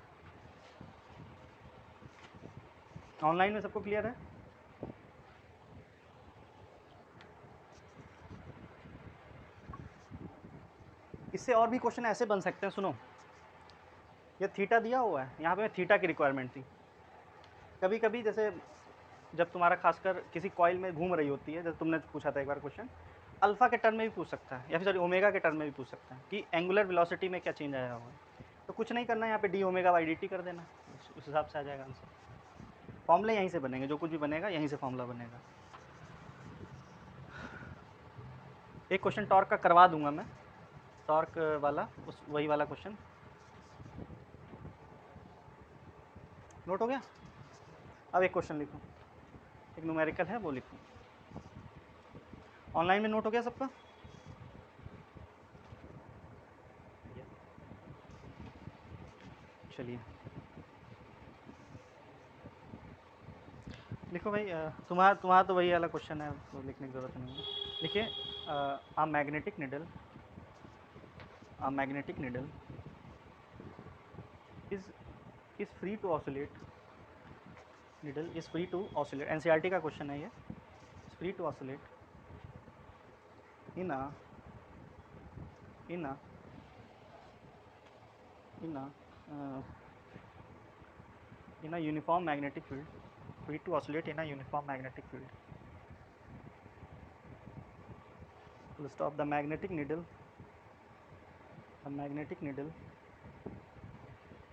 ऑनलाइन में सबको क्लियर है? इससे और भी क्वेश्चन ऐसे बन सकते हैं, सुनो। ये थीटा दिया हुआ है, यहाँ पे थीटा की रिक्वायरमेंट थी। कभी कभी जैसे जब तुम्हारा खासकर किसी कॉइल में घूम रही होती है, जैसे तुमने पूछा था एक बार क्वेश्चन, अल्फा के टर्म में भी पूछ सकता है, या फिर सॉरी ओमेगा के टर्म में भी पूछ सकता है कि एंगुलर वेलोसिटी में क्या चेंज आया होगा। तो कुछ नहीं करना है, यहाँ पे D omega by D T कर देना, उस हिसाब से आ जाएगा आंसर। फॉर्मूले यहीं से बनेंगे, जो कुछ भी बनेगा यहीं से फॉर्मूला बनेगा। एक क्वेश्चन टॉर्क का करवा दूंगा मैं, टॉर्क वाला, उस वही वाला क्वेश्चन। नोट हो गया? अब एक क्वेश्चन लिखो, एक न्यूमेरिकल है वो लिखो। ऑनलाइन में नोट हो गया सबका? चलिए लिखो भाई। तुम्हारा तो वही वाला क्वेश्चन है, तो लिखने की ज़रूरत नहीं है। लिखिए, a magnetic needle, a magnetic needle is free to oscillate, needle is free to oscillate, NCERT का क्वेश्चन है ये, is free to oscillate in a in a in a uh, in a uniform magnetic field, free to oscillate in a uniform magnetic field. Full stop. The magnetic needle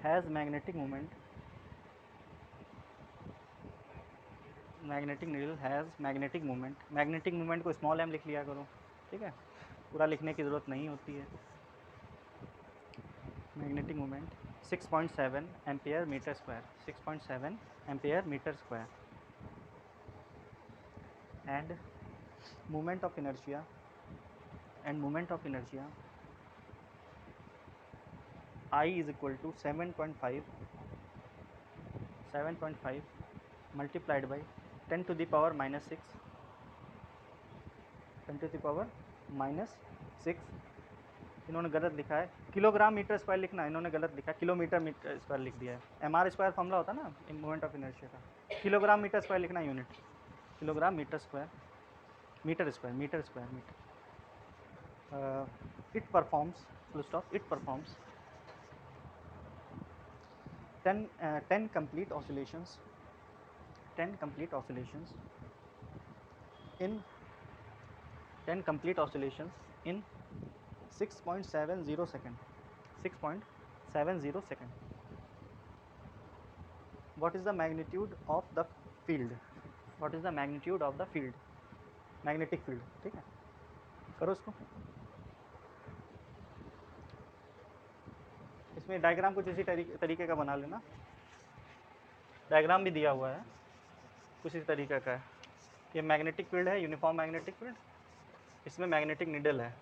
has magnetic moment, magnetic needle has magnetic moment. Magnetic moment को small M लिख लिया करो, ठीक है, पूरा लिखने की ज़रूरत नहीं होती है। Magnetic moment 6.7 ampere metre square, 6.7 ampere metre square, and moment of inertia I is equal to 7.5 multiplied by 10 to the power minus 6 इन्होंने गलत लिखा है, किलोग्राम मीटर स्क्वायर लिखना है, इन्होंने गलत लिखा है, किलोमीटर मीटर स्क्वायर लिख दिया है। एम आर स्क्वायर फॉर्मूला होता है ना मोमेंट ऑफ इनर्शिया का, किलोग्राम मीटर स्क्वायर लिखना है unit, kilogram metre square, metre square, metre square, metre. It performs, full stop, it performs 10 complete oscillations, 10 complete oscillations in 10 complete oscillations in 6.70 second, 6.70 second. What is the magnitude of the field? What is the magnitude of the field? Magnetic field, ठीक है, करो इसको। इसमें diagram कुछ इसी तरीके का बना लेना, डायग्राम भी दिया हुआ है कुछ इसी तरीके का है। ये मैग्नेटिक फील्ड है, यूनिफॉर्म मैग्नेटिक फील्ड, इसमें मैग्नेटिक निडल है।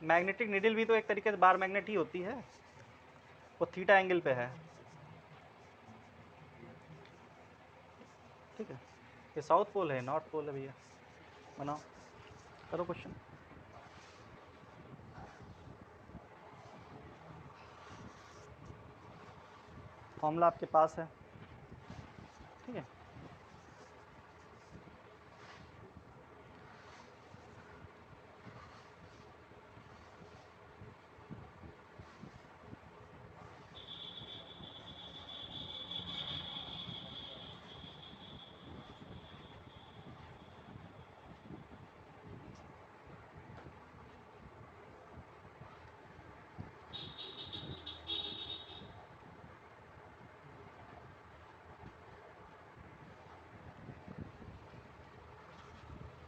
मैग्नेटिक निडल भी तो एक तरीके से बार मैग्नेट ही होती है, वो थीटा एंगल पे है, ठीक है। ये साउथ पोल है, नॉर्थ पोल है भैया, बनाओ, करो क्वेश्चन। फॉर्मूला आपके पास है, ठीक है।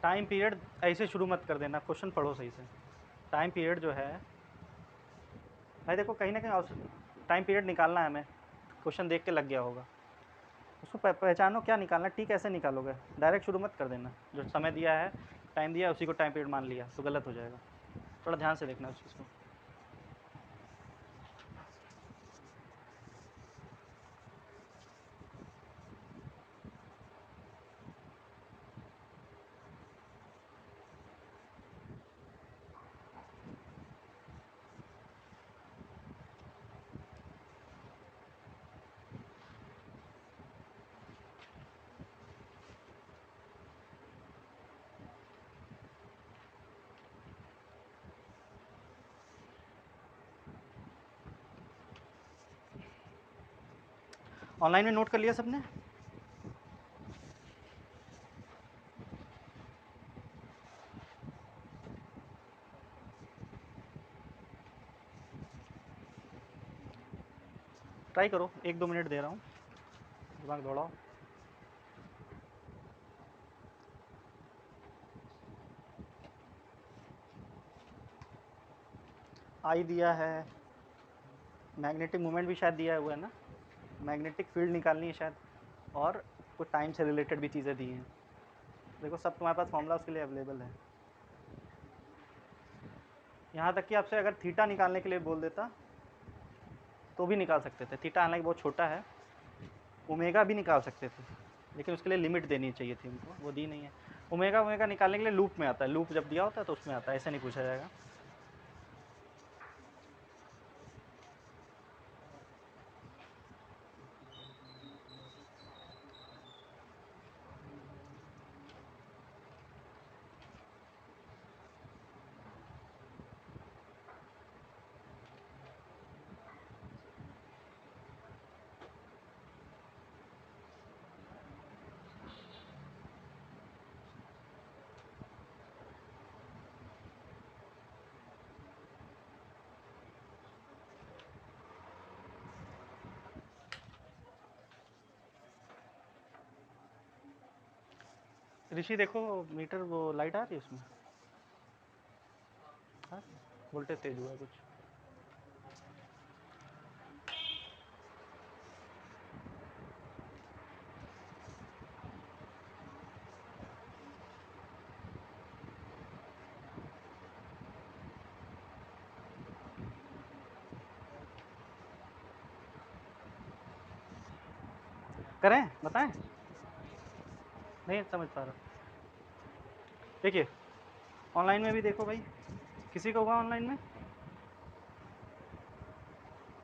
टाइम पीरियड ऐसे शुरू मत कर देना, क्वेश्चन पढ़ो सही से। टाइम पीरियड जो है भाई देखो, कहीं ना कहीं टाइम पीरियड निकालना है हमें, क्वेश्चन देख के लग गया होगा, उसको पहचानो क्या निकालना, टी कैसे निकालोगे, डायरेक्ट शुरू मत कर देना। जो समय दिया है, टाइम दिया है, उसी को टाइम पीरियड मान लिया तो गलत हो जाएगा, थोड़ा ध्यान से देखना उस चीज़ को। ऑनलाइन में नोट कर लिया सबने? ट्राई करो, 1-2 मिनट दे रहा हूँ, दिमाग दौड़ाओ। आई दिया है, मैग्नेटिक मोमेंट भी शायद दिया हुआ है ना, मैग्नेटिक फील्ड निकालनी है शायद, और कुछ टाइम से रिलेटेड भी चीज़ें दी हैं। देखो सब तुम्हारे पास फॉर्मूला उसके लिए अवेलेबल है। यहाँ तक कि आपसे अगर थीटा निकालने के लिए बोल देता तो भी निकाल सकते थे, थीटा हालांकि बहुत छोटा है, ओमेगा भी निकाल सकते थे, लेकिन उसके लिए लिमिट देनी चाहिए थी उनको, वो दी नहीं है। ओमेगा निकालने के लिए लूप में आता है, लूप जब दिया होता है तो उसमें आता है, ऐसे नहीं पूछा जाएगा। ऋषि देखो मीटर, वो लाइट आ रही है उसमें, हाँ वोल्टेज तेज हुआ है कुछ। करें, बताएं, नहीं समझ पा रहा। देखिए ऑनलाइन में भी देखो भाई, किसी को होगा ऑनलाइन में,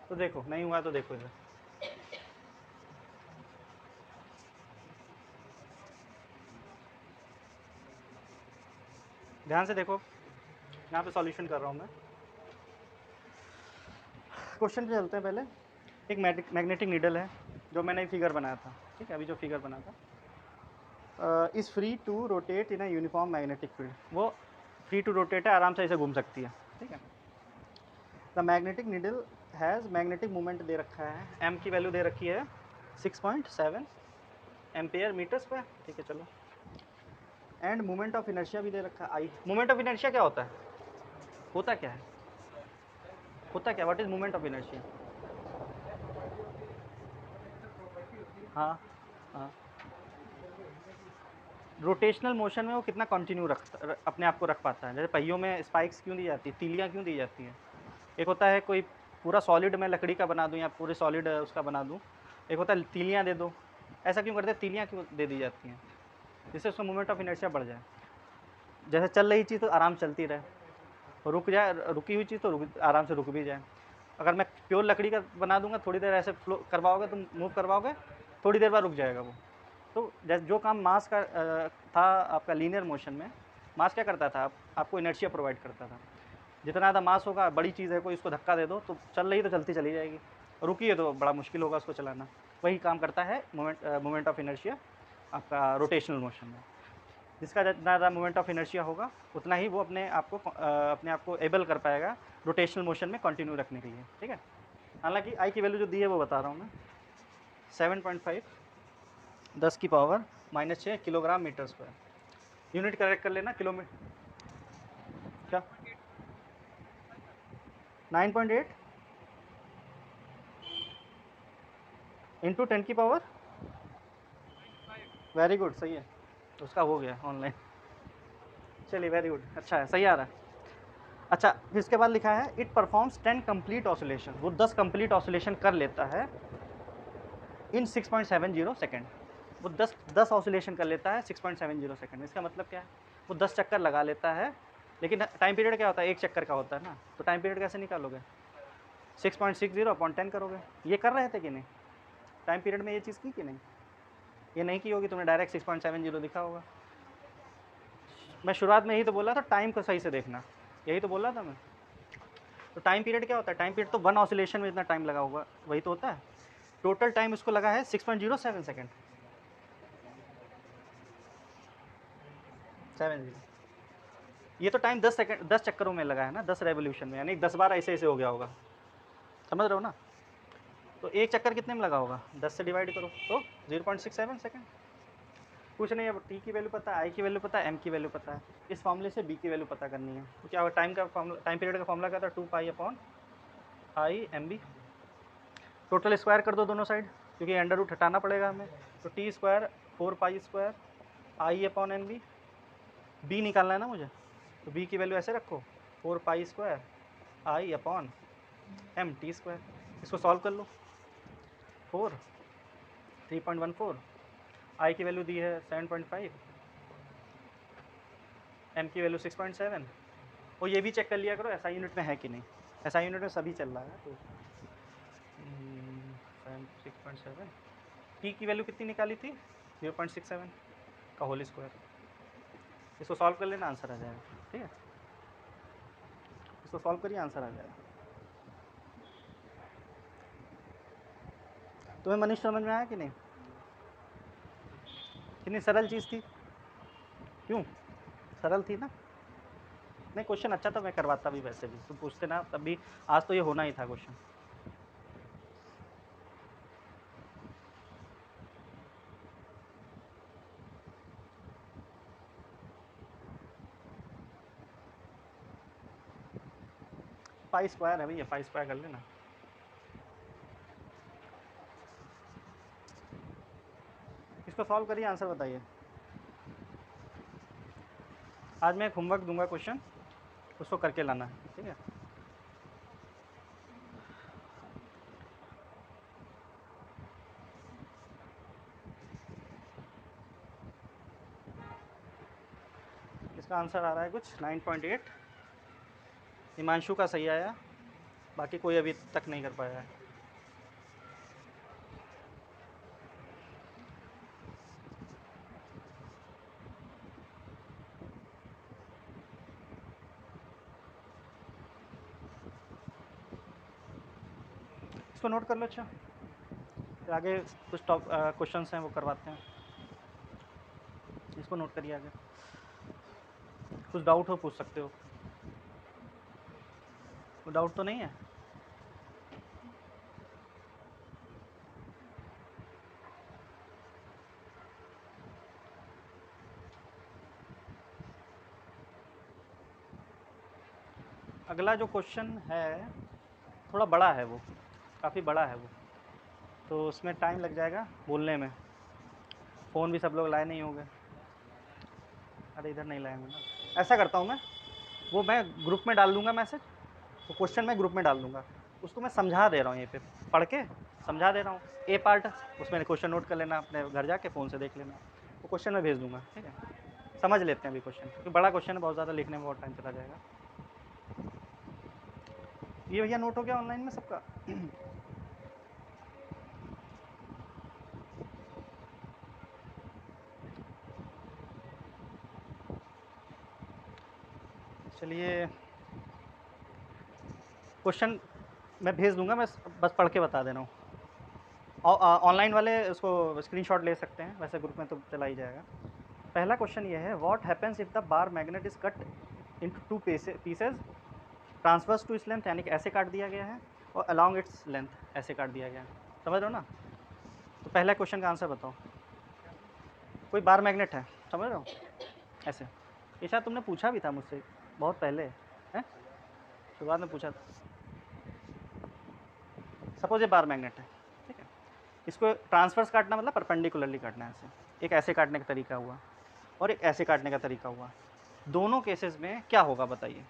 तो देखो नहीं हुआ तो देखो इधर, ध्यान से देखो, यहाँ पे सॉल्यूशन कर रहा हूँ मैं। क्वेश्चन पे चलते हैं पहले। एक मैग्नेटिक नीडल है जो मैंने फिगर बनाया था, ठीक है, अभी जो फिगर बना था, is free to rotate in a uniform magnetic field. वो फ्री टू रोटेट है, आराम से ऐसे घूम सकती है, ठीक है। The magnetic needle has magnetic moment दे रखा है, एम की वैल्यू दे रखी है 6.7 एम्पेयर मीटर स्क्वायर, ठीक है चलो। एंड मोमेंट ऑफ इनर्शिया भी दे रखा है आई। मोमेंट ऑफ इनर्शिया क्या होता है, होता क्या है, होता क्या, what is moment of inertia? हाँ हाँ, रोटेशनल मोशन में वो कितना कंटिन्यू अपने आप को रख पाता है। जैसे पहियों में स्पाइक्स क्यों दी जाती है, तीलियाँ क्यों दी जाती हैं? एक होता है कोई पूरा सॉलिड मैं लकड़ी का बना दूँ या पूरे सॉलिड उसका बना दूँ, एक होता है तीलियाँ दे दो। ऐसा क्यों करते हैं, तीलियाँ क्यों दे दी जाती हैं? जिससे उसका मोमेंट ऑफ इनर्शिया बढ़ जाए। जैसे चल रही चीज़ तो आराम चलती रहे, रुक जाए, रुकी हुई चीज़ तो आराम से रुक भी जाए। अगर मैं प्योर लकड़ी का बना दूंगा, थोड़ी देर ऐसे फ्लो करवाओगे, तुम मूव करवाओगे, थोड़ी देर बाद रुक जाएगा वो। तो जैसे जो काम मास का था आपका लीनियर मोशन में, मास क्या करता था, आपको इनर्शिया प्रोवाइड करता था। जितना ज़्यादा मास होगा, बड़ी चीज़ है कोई, इसको धक्का दे दो तो चल रही तो चलती चली जाएगी, रुकी है तो बड़ा मुश्किल होगा उसको चलाना। वही काम करता है मोमेंट ऑफ इनर्शिया आपका रोटेशनल मोशन में। जिसका जितना ज़्यादा मोमेंट ऑफ इनर्शिया होगा, उतना ही वो अपने आप को एबल कर पाएगा रोटेशनल मोशन में कंटिन्यू रखने के लिए, ठीक है। हालांकि आई की वैल्यू जो दी है वो बता रहा हूँ मैं, 7.5 10⁻⁻6 kilogram metre square. Unit correct कर लेना, किलोमीटर क्या, 9.8 इंटू 10⁻, वेरी गुड, सही है, उसका हो गया ऑनलाइन, चलिए वेरी गुड, अच्छा है, सही आ रहा है। अच्छा, फिर इसके बाद लिखा है इट परफॉर्म्स 10 कंप्लीट ऑसिलेशन, वो 10 कंप्लीट ऑसिलेशन कर लेता है इन 6.70 सेकेंड। वो 10 ऑसिलेशन कर लेता है 6.70 सेकेंड। इसका मतलब क्या है, वो 10 चक्कर लगा लेता है, लेकिन टाइम पीरियड क्या होता है, एक चक्कर का होता है ना, तो टाइम पीरियड कैसे निकालोगे, 6.60/10 करोगे। ये कर रहे थे कि नहीं, टाइम पीरियड में ये चीज़ की कि नहीं, ये नहीं की होगी, तुमने डायरेक्ट 6.70 लिखा होगा। मैं शुरुआत में यही तो बोला था, टाइम को सही से देखना, यही तो बोल रहा था मैं। तो टाइम पीरियड क्या होता है, टाइम पीरियड तो 1 ऑसिलेशन में इतना टाइम लगा होगा, वही तो होता है। टोटल टाइम उसको लगा है 6.07 सेकेंड, 70। ये तो टाइम 10 चक्करों में लगा है ना, 10 रेवोल्यूशन में, यानी 10 बार ऐसे ऐसे हो गया होगा, समझ रहे हो ना। तो एक चक्कर कितने में लगा होगा, 10 से डिवाइड करो तो 0.67 सेकेंड। कुछ नहीं, अब टी की वैल्यू पता है, आई की वैल्यू पता है, एम की वैल्यू पता है, इस फॉर्मूले से बी की वैल्यू पता करनी है। तो क्या होगा, टाइम पीरियड का फॉर्मूला क्या था, 2π/I/mb। टोटल स्क्वायर कर दो दोनों साइड, क्योंकि अंडर रूट हटाना पड़ेगा हमें, तो टी स्क्वायर 4π² I/mb। बी निकालना है ना मुझे, तो बी की वैल्यू ऐसे रखो, 4π² I/m t²। इसको सॉल्व कर लो, 4 3.14, आई की वैल्यू दी है 7.5, एम की वैल्यू 6.7। और ये भी चेक कर लिया करो एसआई यूनिट में है कि नहीं, एसआई यूनिट में सभी चल रहा है। तो 6.7, टी की वैल्यू कितनी निकाली थी, 0.67 का होल स्क्वायर। इसको सॉल्व कर लेना, आंसर आ जाएगा, ठीक है, इसको सॉल्व करिए, आंसर आ जाएगा। तुम्हें मनीष समझ में आया कि नहीं, कितनी सरल चीज़ थी, क्यों सरल थी ना। नहीं, क्वेश्चन अच्छा था, मैं करवाता भी, वैसे भी तुम पूछते ना तब भी, आज तो ये होना ही था क्वेश्चन। π² है भैया, π² कर लेना। इसको सॉल्व करिए, आंसर बताइए। आज मैं एक होमवर्क दूंगा क्वेश्चन, उसको करके लाना है, ठीक है। इसका आंसर आ रहा है कुछ 9.8, हिमांशु का सही आया, बाकी कोई अभी तक नहीं कर पाया है। इसको नोट कर लो। अच्छा, फिर आगे कुछ टॉप क्वेश्चन हैं वो करवाते हैं। इसको नोट करिए। आगे कुछ डाउट हो पूछ सकते हो। कोई डाउट तो नहीं है? अगला जो क्वेश्चन है थोड़ा बड़ा है, वो काफ़ी बड़ा है वो, तो उसमें टाइम लग जाएगा बोलने में। फ़ोन भी सब लोग लाए नहीं होंगे। अरे इधर नहीं लाएंगे ना। ऐसा करता हूँ मैं ग्रुप में डाल दूँगा मैसेज, तो क्वेश्चन मैं ग्रुप में डाल दूँगा, उसको मैं समझा दे रहा हूँ, यहीं पे पढ़ के समझा दे रहा हूँ। ए पार्ट उसमें क्वेश्चन नोट कर लेना, अपने घर जाके फ़ोन से देख लेना, वो क्वेश्चन मैं भेज दूँगा। ठीक है, समझ लेते हैं अभी क्वेश्चन, क्योंकि बड़ा क्वेश्चन है, बहुत ज़्यादा लिखने में बहुत टाइम चला जाएगा। ये भैया नोट हो गया ऑनलाइन में सबका? चलिए, क्वेश्चन मैं भेज दूँगा, मैं बस पढ़ के बता दे रहा हूँ। ऑनलाइन वाले उसको स्क्रीनशॉट ले सकते हैं, वैसे ग्रुप में तो चला ही जाएगा। पहला क्वेश्चन ये है, what happens if the bar magnet is cut into two pieces transverse to its length, यानी कि ऐसे काट दिया गया है, और अलॉन्ग इट्स लेंथ ऐसे काट दिया गया है। समझ रहे हो ना? तो पहला क्वेश्चन का आंसर बताओ। कोई बार मैग्नेट है, समझ रहे हो? ऐसे, ये शायद तुमने पूछा भी था मुझसे बहुत पहले, है शुरुआत में पूछा था। सपोज ये बार मैग्नेट है, ठीक है, इसको ट्रांसवर्स काटना मतलब परपेंडिकुलरली काटना है। ऐसे एक ऐसे काटने का तरीका हुआ, और एक ऐसे काटने का तरीका हुआ। दोनों केसेस में क्या होगा बताइए?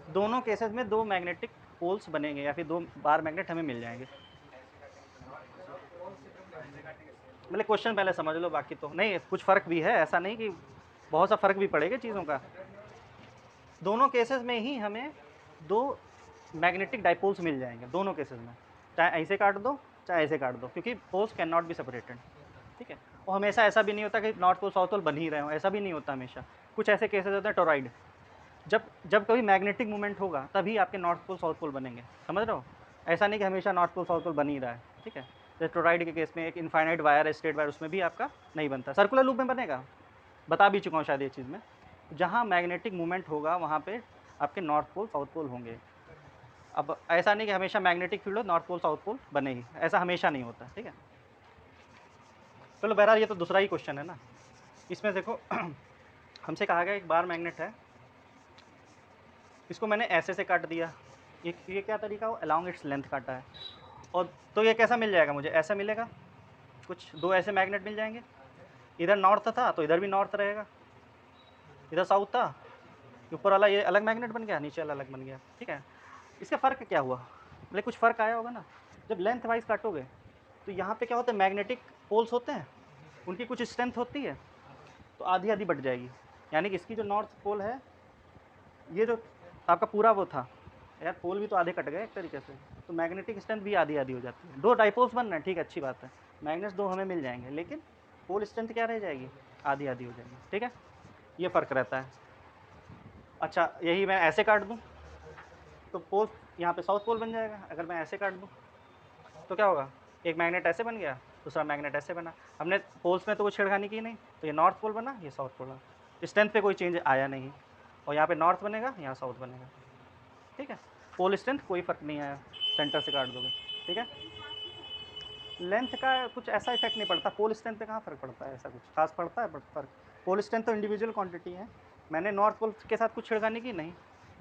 दोनों केसेस में दो मैग्नेटिक पोल्स बनेंगे, या फिर दो बार मैग्नेट हमें मिल जाएंगे। मतलब क्वेश्चन पहले समझ लो, बाकी तो नहीं, कुछ फ़र्क भी है, ऐसा नहीं कि बहुत सा फ़र्क भी पड़ेगा चीज़ों का। दोनों केसेस में ही हमें दो मैग्नेटिक डाइपोल्स मिल जाएंगे, दोनों केसेस में, चाहे ऐसे काट दो चाहे ऐसे काट दो, क्योंकि poles can not be separated. ठीक है, और हमेशा ऐसा भी नहीं होता कि नॉर्थ पोल साउथ पोल बन ही रहे हो, ऐसा भी नहीं होता हमेशा। कुछ ऐसे केसेस होते हैं टोरॉइड, जब जब कभी मैग्नेटिक मूवमेंट होगा तभी आपके नॉर्थ पोल साउथ पोल बनेंगे। समझ रहे हो? ऐसा नहीं कि हमेशा नॉर्थ पोल साउथ पोल बन ही रहा है। ठीक है, जैसे टोरॉइड के केस में एक इनफाइनाइट वायर है, स्ट्रेट वायर, उसमें भी आपका नहीं बनता। सर्कुलर लूप में बनेगा, बता भी चुका हूँ शायद ये चीज़ में। जहाँ मैग्नेटिक मूवमेंट होगा वहाँ पे आपके नॉर्थ पोल साउथ पोल होंगे। अब ऐसा नहीं कि हमेशा मैग्नेटिक फील्ड हो नॉर्थ पोल साउथ पोल बने ही, ऐसा हमेशा नहीं होता। ठीक है, चलो बहरहाल ये तो दूसरा ही क्वेश्चन है ना। इसमें देखो हमसे कहा गया एक बार मैग्नेट है, इसको मैंने ऐसे से काट दिया, ये क्या तरीका हो, अलॉन्ग इट्स लेंथ काटा है, और तो ये कैसा मिल जाएगा मुझे? ऐसा मिलेगा, कुछ दो ऐसे मैग्नेट मिल जाएंगे। इधर नॉर्थ था तो इधर भी नॉर्थ रहेगा, इधर साउथ था, ऊपर वाला ये अलग मैग्नेट बन गया, नीचे वाला अलग बन गया। ठीक है, इसका फ़र्क क्या हुआ? मतलब कुछ फ़र्क आया होगा ना। जब लेंथ वाइज काटोगे तो यहाँ पे क्या होता है, मैग्नेटिक पोल्स होते हैं, उनकी कुछ स्ट्रेंथ होती है, तो आधी आधी बढ़ जाएगी। यानी कि इसकी जो नॉर्थ पोल है, ये जो आपका पूरा वो था यार, पोल भी तो आधे कट गए एक तरीके से, तो मैग्नेटिक स्ट्रेंथ भी आधी आधी हो जाती है। दो डाइपोल्स बन रहे हैं, ठीक है, अच्छी बात है, मैग्नेट्स दो हमें मिल जाएंगे, लेकिन पोल स्ट्रेंथ क्या रह जाएगी? आधी आधी हो जाएगी। ठीक है, ये फ़र्क रहता है। अच्छा, यही मैं ऐसे काट दूँ तो पोल यहाँ पे साउथ पोल बन जाएगा। अगर मैं ऐसे काट दूँ तो क्या होगा? एक मैग्नेट ऐसे बन गया, दूसरा मैग्नेट ऐसे बना। हमने पोल्स में तो कोई छेड़खानी की नहीं, तो ये नॉर्थ पोल बना, ये साउथ पोल बना। स्ट्रेंथ पे कोई चेंज आया नहीं, और यहाँ पे नॉर्थ बनेगा, यहाँ साउथ बनेगा। ठीक है, पोल स्ट्रेंथ कोई फ़र्क नहीं आया, सेंटर से काट दोगे। ठीक है, लेंथ का कुछ ऐसा इफेक्ट नहीं पड़ता, पोल स्ट्रेंथ पे कहाँ फ़र्क पड़ता है, ऐसा कुछ खास पड़ता है फ़र्क? पोल स्ट्रेंथ तो इंडिविजुअल क्वांटिटी है। मैंने नॉर्थ पोल के साथ कुछ छेड़खानी की नहीं,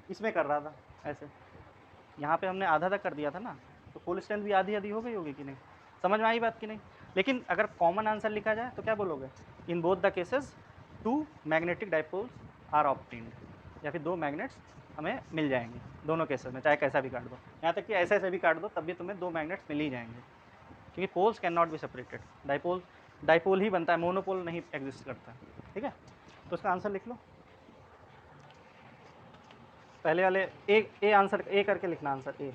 इसमें कर रहा था ऐसे, यहाँ पे हमने आधा आधा कर दिया था ना, तो पोल स्ट्रेंथ भी आधी आधी हो गई होगी कि नहीं? समझ में आई बात कि नहीं? लेकिन अगर कॉमन आंसर लिखा जाए तो क्या बोलोगे? In both the cases two magnetic dipoles are obtained, या फिर दो मैग्नेट्स हमें मिल जाएंगे दोनों केसेस में, चाहे कैसा भी काट दो। यहाँ तक कि ऐसे ऐसे भी काट दो तब भी तुम्हें दो मैग्नेट्स मिल ही जाएंगे, क्योंकि poles can not be separated. Dipole dipole ही बनता है, मोनोपोल नहीं एग्जिस्ट करता। ठीक है, तो उसका आंसर लिख लो। पहले वाले ए आंसर, ए करके लिखना आंसर, ए।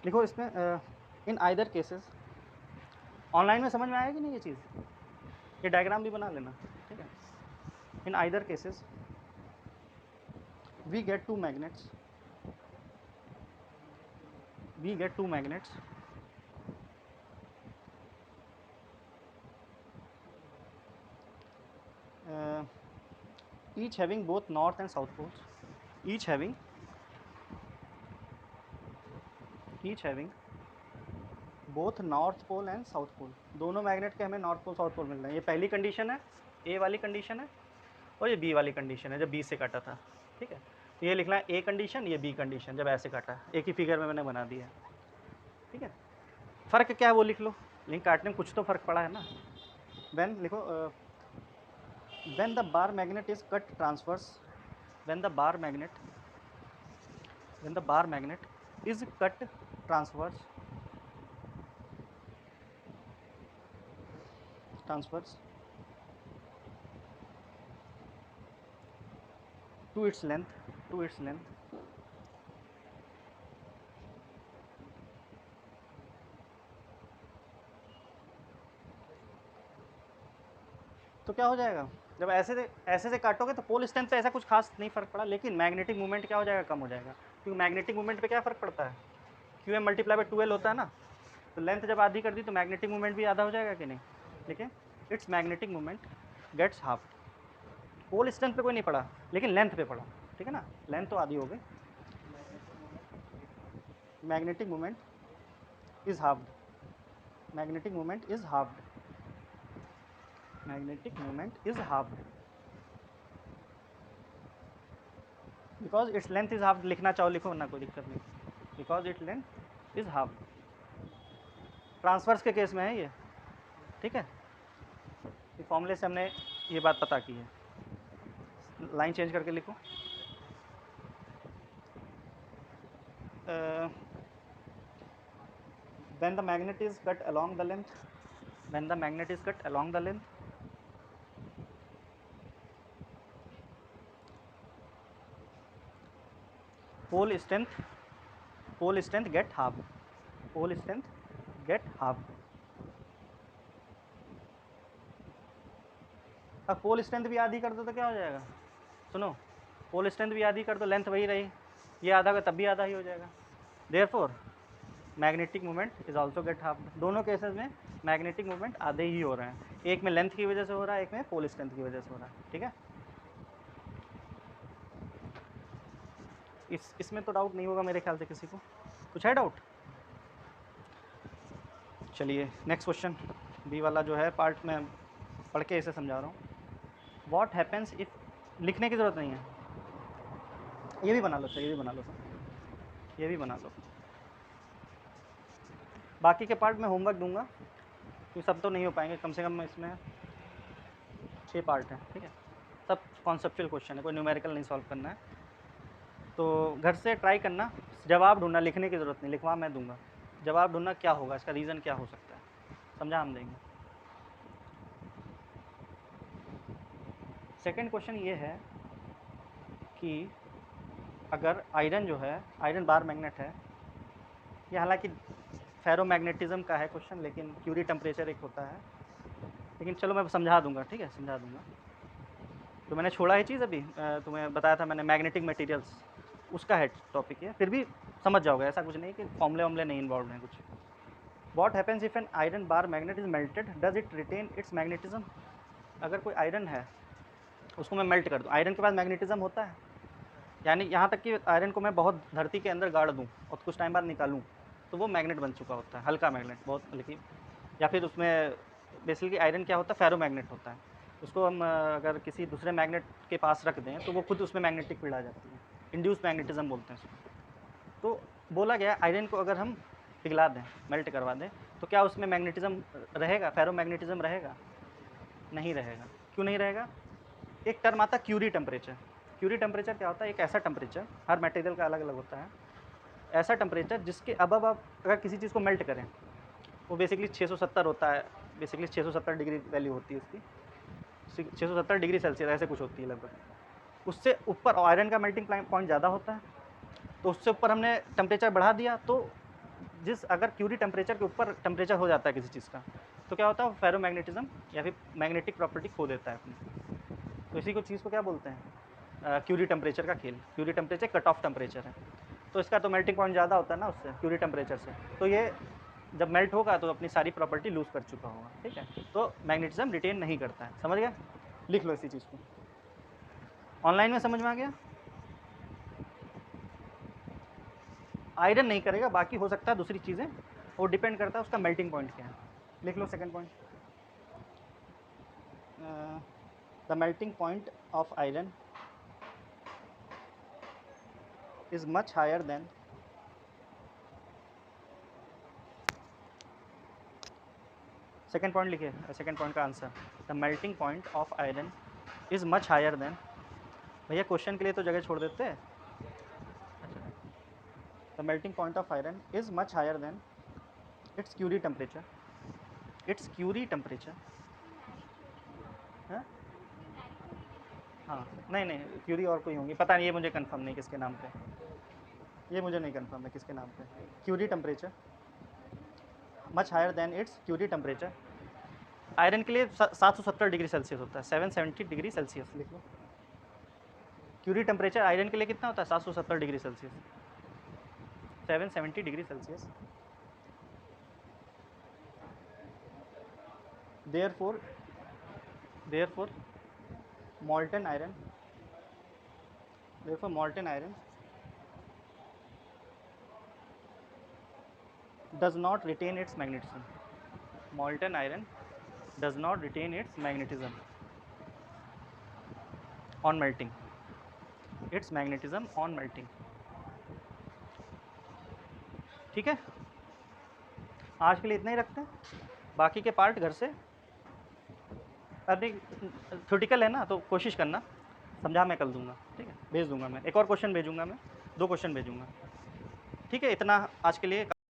लिखो इसमें इन आइदर केसेस। ऑनलाइन में समझ में आएगी नहीं ये चीज़? ये डायग्राम भी बना लेना। ठीक In either cases, we get two magnets. Each having both north and south poles. Each having both north pole and south pole. दोनों मैग्नेट के हमें नॉर्थ पोल साउथ पोल मिल रहे हैं. ये पहली कंडीशन है, ए वाली कंडीशन है, और ये बी वाली कंडीशन है जब बी से काटा था. ठीक है, तो ये लिखना है ए कंडीशन, ये बी कंडीशन जब ऐसे काटा. एक ही फिगर में मैंने बना दिया. ठीक है, फ़र्क क्या है वो लिख लो, लेकिन काटने में कुछ तो फ़र्क पड़ा है ना. व्हेन लिखो, when the bar magnet is cut transverse, when the bar magnet is cut transverse to its length, तो क्या हो जाएगा, जब ऐसे से काटोगे तो पोल स्ट्रेंथ पे ऐसा कुछ खास नहीं फ़र्क पड़ा, लेकिन मैग्नेटिक मूवमेंट क्या हो जाएगा, कम हो जाएगा. क्योंकि मैग्नेटिक मूवमेंट पे क्या फ़र्क पड़ता है, QM मल्टीप्लाई बाय 2L होता है ना. तो लेंथ जब आधी कर दी तो मैग्नेटिक मूवमेंट भी आधा हो जाएगा कि नहीं. देखिए, it's magnetic movement gets half. Pole strength पे कोई नहीं पड़ा, लेकिन लेंथ पे पड़ा. ठीक है ना, लेंथ तो आधी हो गई. Magnetic movement is halved. Magnetic movement is halved because its length is halved. लिखना चाहो लिखो, ना कोई दिक्कत नहीं. Because its length is halved. Transverse के केस में है ये. ठीक है, फॉर्मूले से हमने ये बात पता की है. लाइन चेंज करके लिखो. when the magnet is cut along the length, pole strength get halved. अब पोल स्ट्रेंथ भी आधी कर दो तो क्या हो जाएगा, सुनो, पोल स्ट्रेंथ भी आधी कर दो, लेंथ वही रही, ये आधा होगा तब भी आधा ही हो जाएगा. Therefore magnetic movement is also get half. दोनों केसेस में मैग्नेटिक मूवमेंट आधे ही हो रहे हैं. एक में लेंथ की वजह से हो रहा है, एक में पोल स्ट्रेंथ की वजह से हो रहा है. ठीक है, इसमें तो डाउट नहीं होगा मेरे ख्याल से किसी को. कुछ है डाउट? चलिए नेक्स्ट क्वेश्चन. बी वाला जो है पार्ट में पढ़ के इसे समझा रहा हूँ. व्हाट हैपेंस इफ, लिखने की ज़रूरत नहीं है, ये भी बना लो. ये भी बना लो. बाकी के पार्ट में होमवर्क दूंगा, क्योंकि सब तो नहीं हो पाएंगे. कम से कम इसमें 6 पार्ट हैं. ठीक है, सब कॉन्सेप्चुअल क्वेश्चन है, कोई न्यूमेरिकल नहीं सॉल्व करना है. तो घर से ट्राई करना, जवाब ढूंढना, लिखने की ज़रूरत नहीं, लिखवा मैं दूंगा. जवाब ढूंढना क्या होगा, इसका रीज़न क्या हो सकता है, समझा हम देंगे. सेकंड क्वेश्चन ये है कि अगर आयरन जो है, आयरन बार मैग्नेट है, ये हालांकि फेरोमैग्नेटिज्म का है क्वेश्चन, लेकिन क्यूरी टेम्परेचर एक होता है. लेकिन चलो मैं समझा दूंगा. ठीक है, समझा दूंगा. तो मैंने छोड़ा है चीज़, अभी तुम्हें बताया था मैंने, मैग्नेटिक मटेरियल्स, उसका है टॉपिक है. फिर भी समझ जाओगे, ऐसा कुछ नहीं कि फॉर्मूले वॉर्मूले नहीं इन्वॉल्व हैं कुछ. What happens if an iron bar magnet is melted, does it retain its magnetism. अगर कोई आयरन है, उसको मैं मेल्ट कर दूँ, आयरन के पास मैग्नेटिज्म होता है, यानी यहाँ तक कि आयरन को मैं बहुत धरती के अंदर गाड़ दूँ और कुछ टाइम बाद निकालूँ, तो वो मैग्नेट बन चुका होता है, हल्का मैग्नेट, बहुत हल्की. या फिर उसमें बेसिकली आयरन क्या होता है, फेरो मैग्नेट होता है. उसको हम अगर किसी दूसरे मैग्नेट के पास रख दें तो वो खुद उसमें मैग्नेटिक फील्ड आ जाती है, इंड्यूस मैग्नेटिज्म बोलते हैं उसको. तो बोला गया आयरन को अगर हम पिघला दें, मेल्ट करवा दें, तो क्या उसमें मैग्नेटिज्म रहेगा, फेरो मैग्नेटिज्म रहेगा? नहीं रहेगा. क्यों नहीं रहेगा? एक टर्म आता है क्यूरी टेम्परेचर. क्यूरी टेम्परेचर क्या होता है, एक ऐसा टेम्परेचर, हर मटेरियल का अलग अलग होता है, ऐसा टेम्परेचर जिसके अब आप अगर किसी चीज़ को मेल्ट करें, वो बेसिकली 670 होता है, बेसिकली 670 डिग्री वैल्यू होती है उसकी, 670 डिग्री सेल्सियस ऐसे कुछ होती है लगभग. उससे ऊपर आयरन का मेल्टिंग पॉइंट ज़्यादा होता है, तो उससे ऊपर हमने टेम्परेचर बढ़ा दिया, तो अगर क्यूरी टेम्परेचर के ऊपर टेम्परेचर हो जाता है किसी चीज़ का, तो क्या होता है, फेरोमैग्नेटिज्म या फिर मैग्नेटिक प्रॉपर्टी खो देता है अपनी. तो इसी को चीज़ को क्या बोलते हैं, क्यूरी टेम्परेचर का खेल। Curie temperature cut off temperature है, तो इसका तो मेल्टिंग पॉइंट ज़्यादा होता है ना उससे, क्यूरी टेम्परेचर से, तो ये जब मेल्ट होगा तो अपनी सारी प्रॉपर्टी लूज़ कर चुका होगा, ठीक है। तो मैग्नेटिज्म रिटेन नहीं करता है, समझ गया, लिख लो इसी चीज़ को। ऑनलाइन में समझ में आ गया। आयरन नहीं करेगा, बाकी हो सकता है दूसरी चीज़ें, वो डिपेंड करता है उसका मेल्टिंग पॉइंट क्या है। लिख लो second point, the melting point of iron is much higher than second point लिखिए, सेकंड पॉइंट का answer, the melting point of iron is much higher than, भैया क्वेश्चन के लिए तो जगह छोड़ देते हैं। The melting point of iron is much higher than its Curie temperature, its Curie temperature. हाँ नहीं नहीं, क्यूरी और कोई होंगी, पता नहीं, ये मुझे कंफर्म नहीं किसके नाम पे, ये मुझे नहीं कंफर्म है किसके नाम पे। Curie temperature much higher than its Curie temperature. Iron के लिए 770 डिग्री सेल्सियस होता है, 770 डिग्री सेल्सियस लिख लो। क्यूरी टेम्परेचर आयरन के लिए कितना होता है, 770 degree Celsius, 770 degree Celsius. therefore molten iron does not retain its magnetism. Molten iron does not retain its magnetism on melting. Its magnetism on melting. ठीक है, आज के लिए इतना ही रखते हैं, बाकी के पार्ट घर से, अरे थ्योरेटिकल है ना, तो कोशिश करना, समझा मैं कल दूंगा, ठीक है, भेज दूंगा मैं, एक और क्वेश्चन भेजूंगा मैं, 2 क्वेश्चन भेजूंगा, ठीक है। इतना आज के लिए